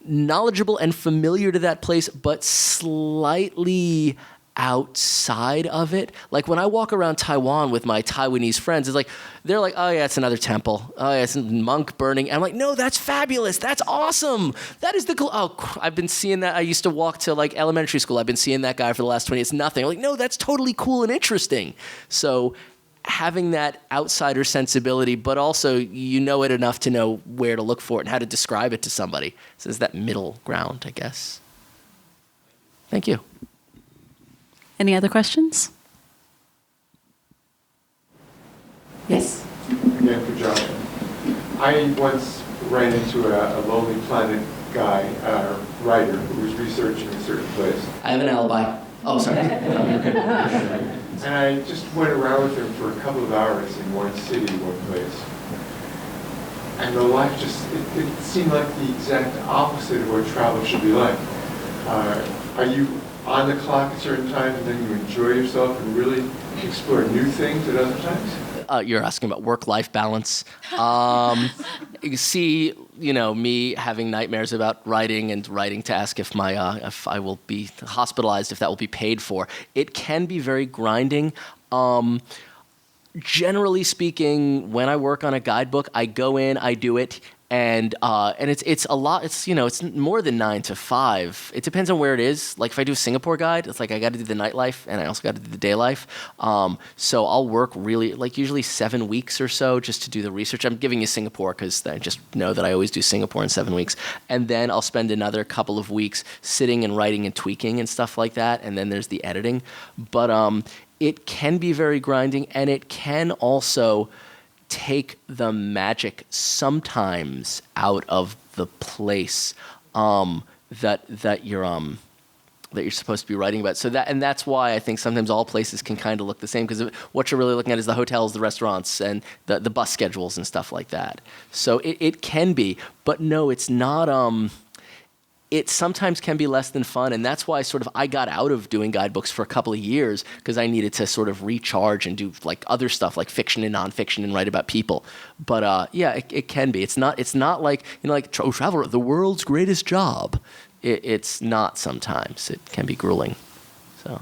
knowledgeable and familiar to that place, but slightly outside of it. Like when I walk around Taiwan with my Taiwanese friends, it's like, they're like, oh yeah, it's another temple. Oh yeah, it's a monk burning. And I'm like, no, that's fabulous. That's awesome. That is the cool. Oh, I've been seeing that. I used to walk to like elementary school. I've been seeing that guy for the last 20 years. It's nothing. I'm like, no, that's totally cool and interesting. So having that outsider sensibility, but also you know it enough to know where to look for it and how to describe it to somebody. So it's that middle ground, I guess. Thank you. Any other questions? Yes. Again for Josh. I once ran into a Lonely Planet guy, writer, who was researching a certain place. I have an alibi. Oh, sorry. And I just went around with him for a couple of hours in one city, one place. And the life it seemed like the exact opposite of what travel should be like. Are you on the clock at certain times and then you enjoy yourself and really explore new things at other times? You're asking about work-life balance. You see, me having nightmares about writing and writing to ask if I will be hospitalized, if that will be paid for. It can be very grinding. Generally speaking, when I work on a guidebook, I go in, I do it, and it's a lot. It's more than 9 to 5. It depends on where it is. Like if I do a Singapore guide, it's like I got to do the nightlife and I also got to do the day life. So I'll work really usually 7 weeks or so just to do the research. I'm giving you Singapore because I just know that I always do Singapore in 7 weeks, and then I'll spend another couple of weeks sitting and writing and tweaking and stuff like that. And then there's the editing, but it can be very grinding, and it can also take the magic sometimes out of the place that you're supposed to be writing about. So that's why I think sometimes all places can kind of look the same, because what you're really looking at is the hotels, the restaurants, and the bus schedules and stuff like that. So it can be, but no, it's not. It sometimes can be less than fun, and that's why I got out of doing guidebooks for a couple of years, because I needed to sort of recharge and do like other stuff like fiction and nonfiction and write about people. But yeah, it can be. It's not like travel, the world's greatest job. It's not sometimes. It can be grueling. So.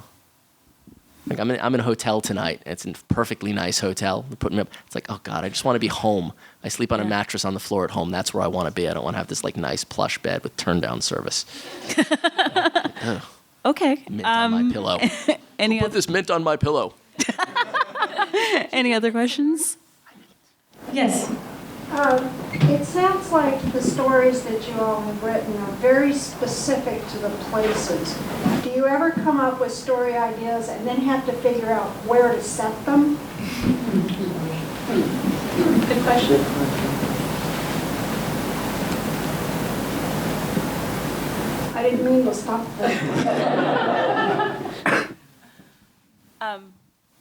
Like I'm in a hotel tonight. It's a perfectly nice hotel. They're putting me up. It's like, oh God, I just want to be home. I sleep on a mattress on the floor at home. That's where I want to be. I don't want to have this like nice plush bed with turn down service. Okay. Mint on my pillow. Any Put this mint on my pillow. Any other questions? Yes. It sounds like the stories that you all have written are very specific to the places. Do you ever come up with story ideas and then have to figure out where to set them? Good question. I didn't mean to stop there.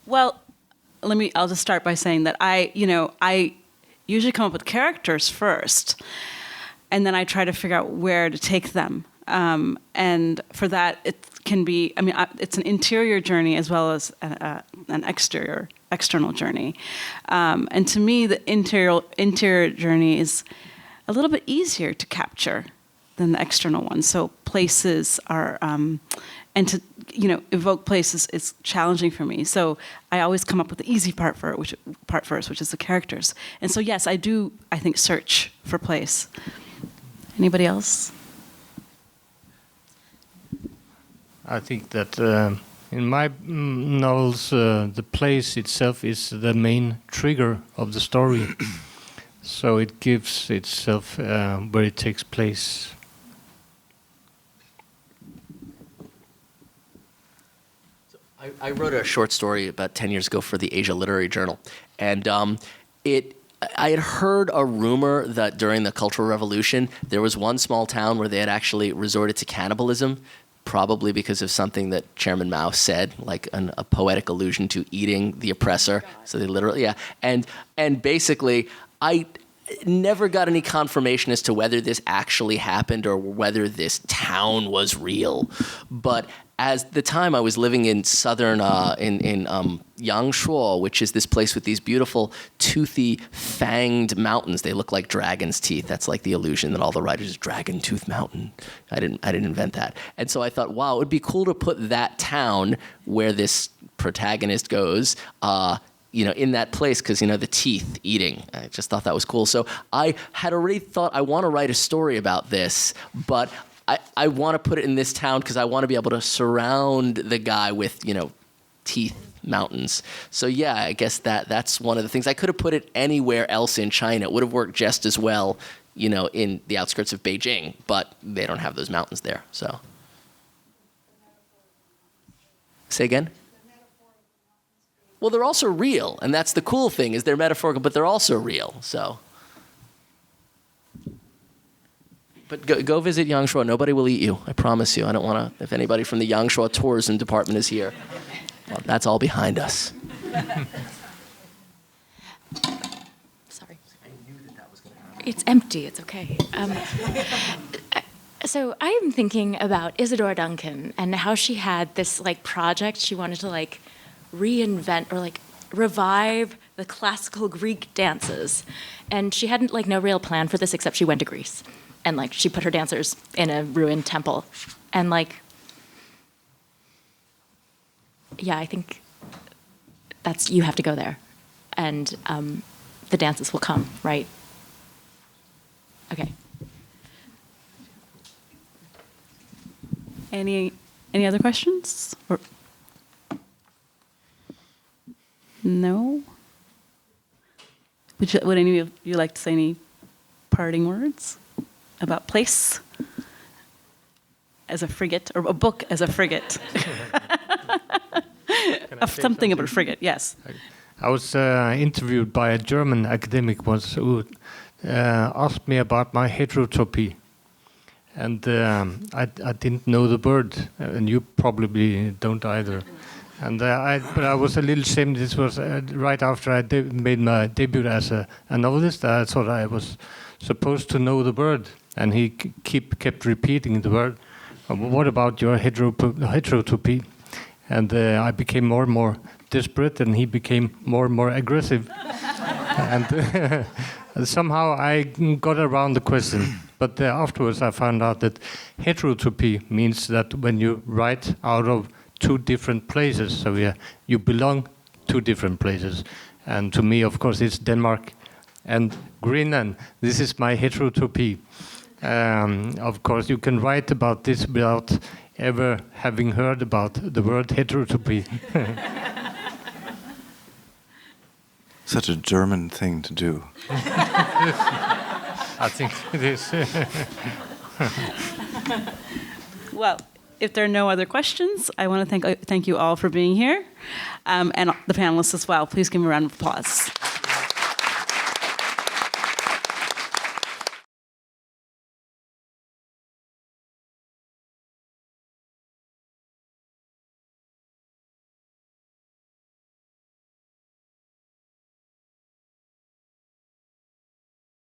Well, I'll just start by saying that I usually come up with characters first, and then I try to figure out where to take them. And for that, it can be, it's an interior journey as well as an external journey. And to me, the interior journey is a little bit easier to capture than the external one. So places are, and to evoke places is challenging for me. So I always come up with the easy part first, which is the characters. And so yes, I do, I think, search for place. Anybody else? I think that in my novels, the place itself is the main trigger of the story. So it gives itself where it takes place. I wrote a short story about 10 years ago for the Asia Literary Journal, and I had heard a rumor that during the Cultural Revolution, there was one small town where they had actually resorted to cannibalism, probably because of something that Chairman Mao said, like a poetic allusion to eating the oppressor. So they literally, yeah. And basically, I never got any confirmation as to whether this actually happened or whether this town was real. But as the time I was living in southern, in Yangshuo, which is this place with these beautiful toothy fanged mountains. They look like dragon's teeth. That's like the illusion that all the writers is Dragon Tooth Mountain. I didn't invent that. And so I thought, wow, it would be cool to put that town where this protagonist goes, in that place, because, the teeth eating. I just thought that was cool. So I had already thought, I want to write a story about this, but I want to put it in this town because I want to be able to surround the guy with, teeth mountains. So yeah, I guess that's one of the things. I could have put it anywhere else in China. It would have worked just as well, in the outskirts of Beijing, but they don't have those mountains there, so. Say again? Well, they're also real, and that's the cool thing, is they're metaphorical, but they're also real, so. But go visit Yangshuo. Nobody will eat you, I promise you. I don't want to, if anybody from the Yangshuo tourism department is here, well, that's all behind us. Sorry. It's empty, it's okay. So I'm thinking about Isadora Duncan and how she had this project she wanted to reinvent or revive the classical Greek dances. And she hadn't no real plan for this except she went to Greece. And she put her dancers in a ruined temple. And yeah, I think you have to go there. And the dances will come, right? Okay. Any other questions? Or no? Would any of you like to say any parting words about place as a frigate, or a book as a frigate? Of something about a frigate, yes. I was interviewed by a German academic once who asked me about my heterotopy. And I didn't know the word, and you probably don't either. And but I was a little ashamed. This was right after I made my debut as a novelist. I thought I was supposed to know the word, and he kept repeating the word. What about your heterotopy? And I became more and more desperate, and he became more and more aggressive. And somehow I got around the question. But afterwards I found out that heterotopy means that when you write out of two different places, so you belong to different places. And to me, of course, it's Denmark and Greenland. This is my heterotopy. Of course, you can write about this without ever having heard about the word heterotopy. Such a German thing to do. I think it is. Well, if there are no other questions, I want to thank you all for being here, and the panelists as well. Please give me a round of applause.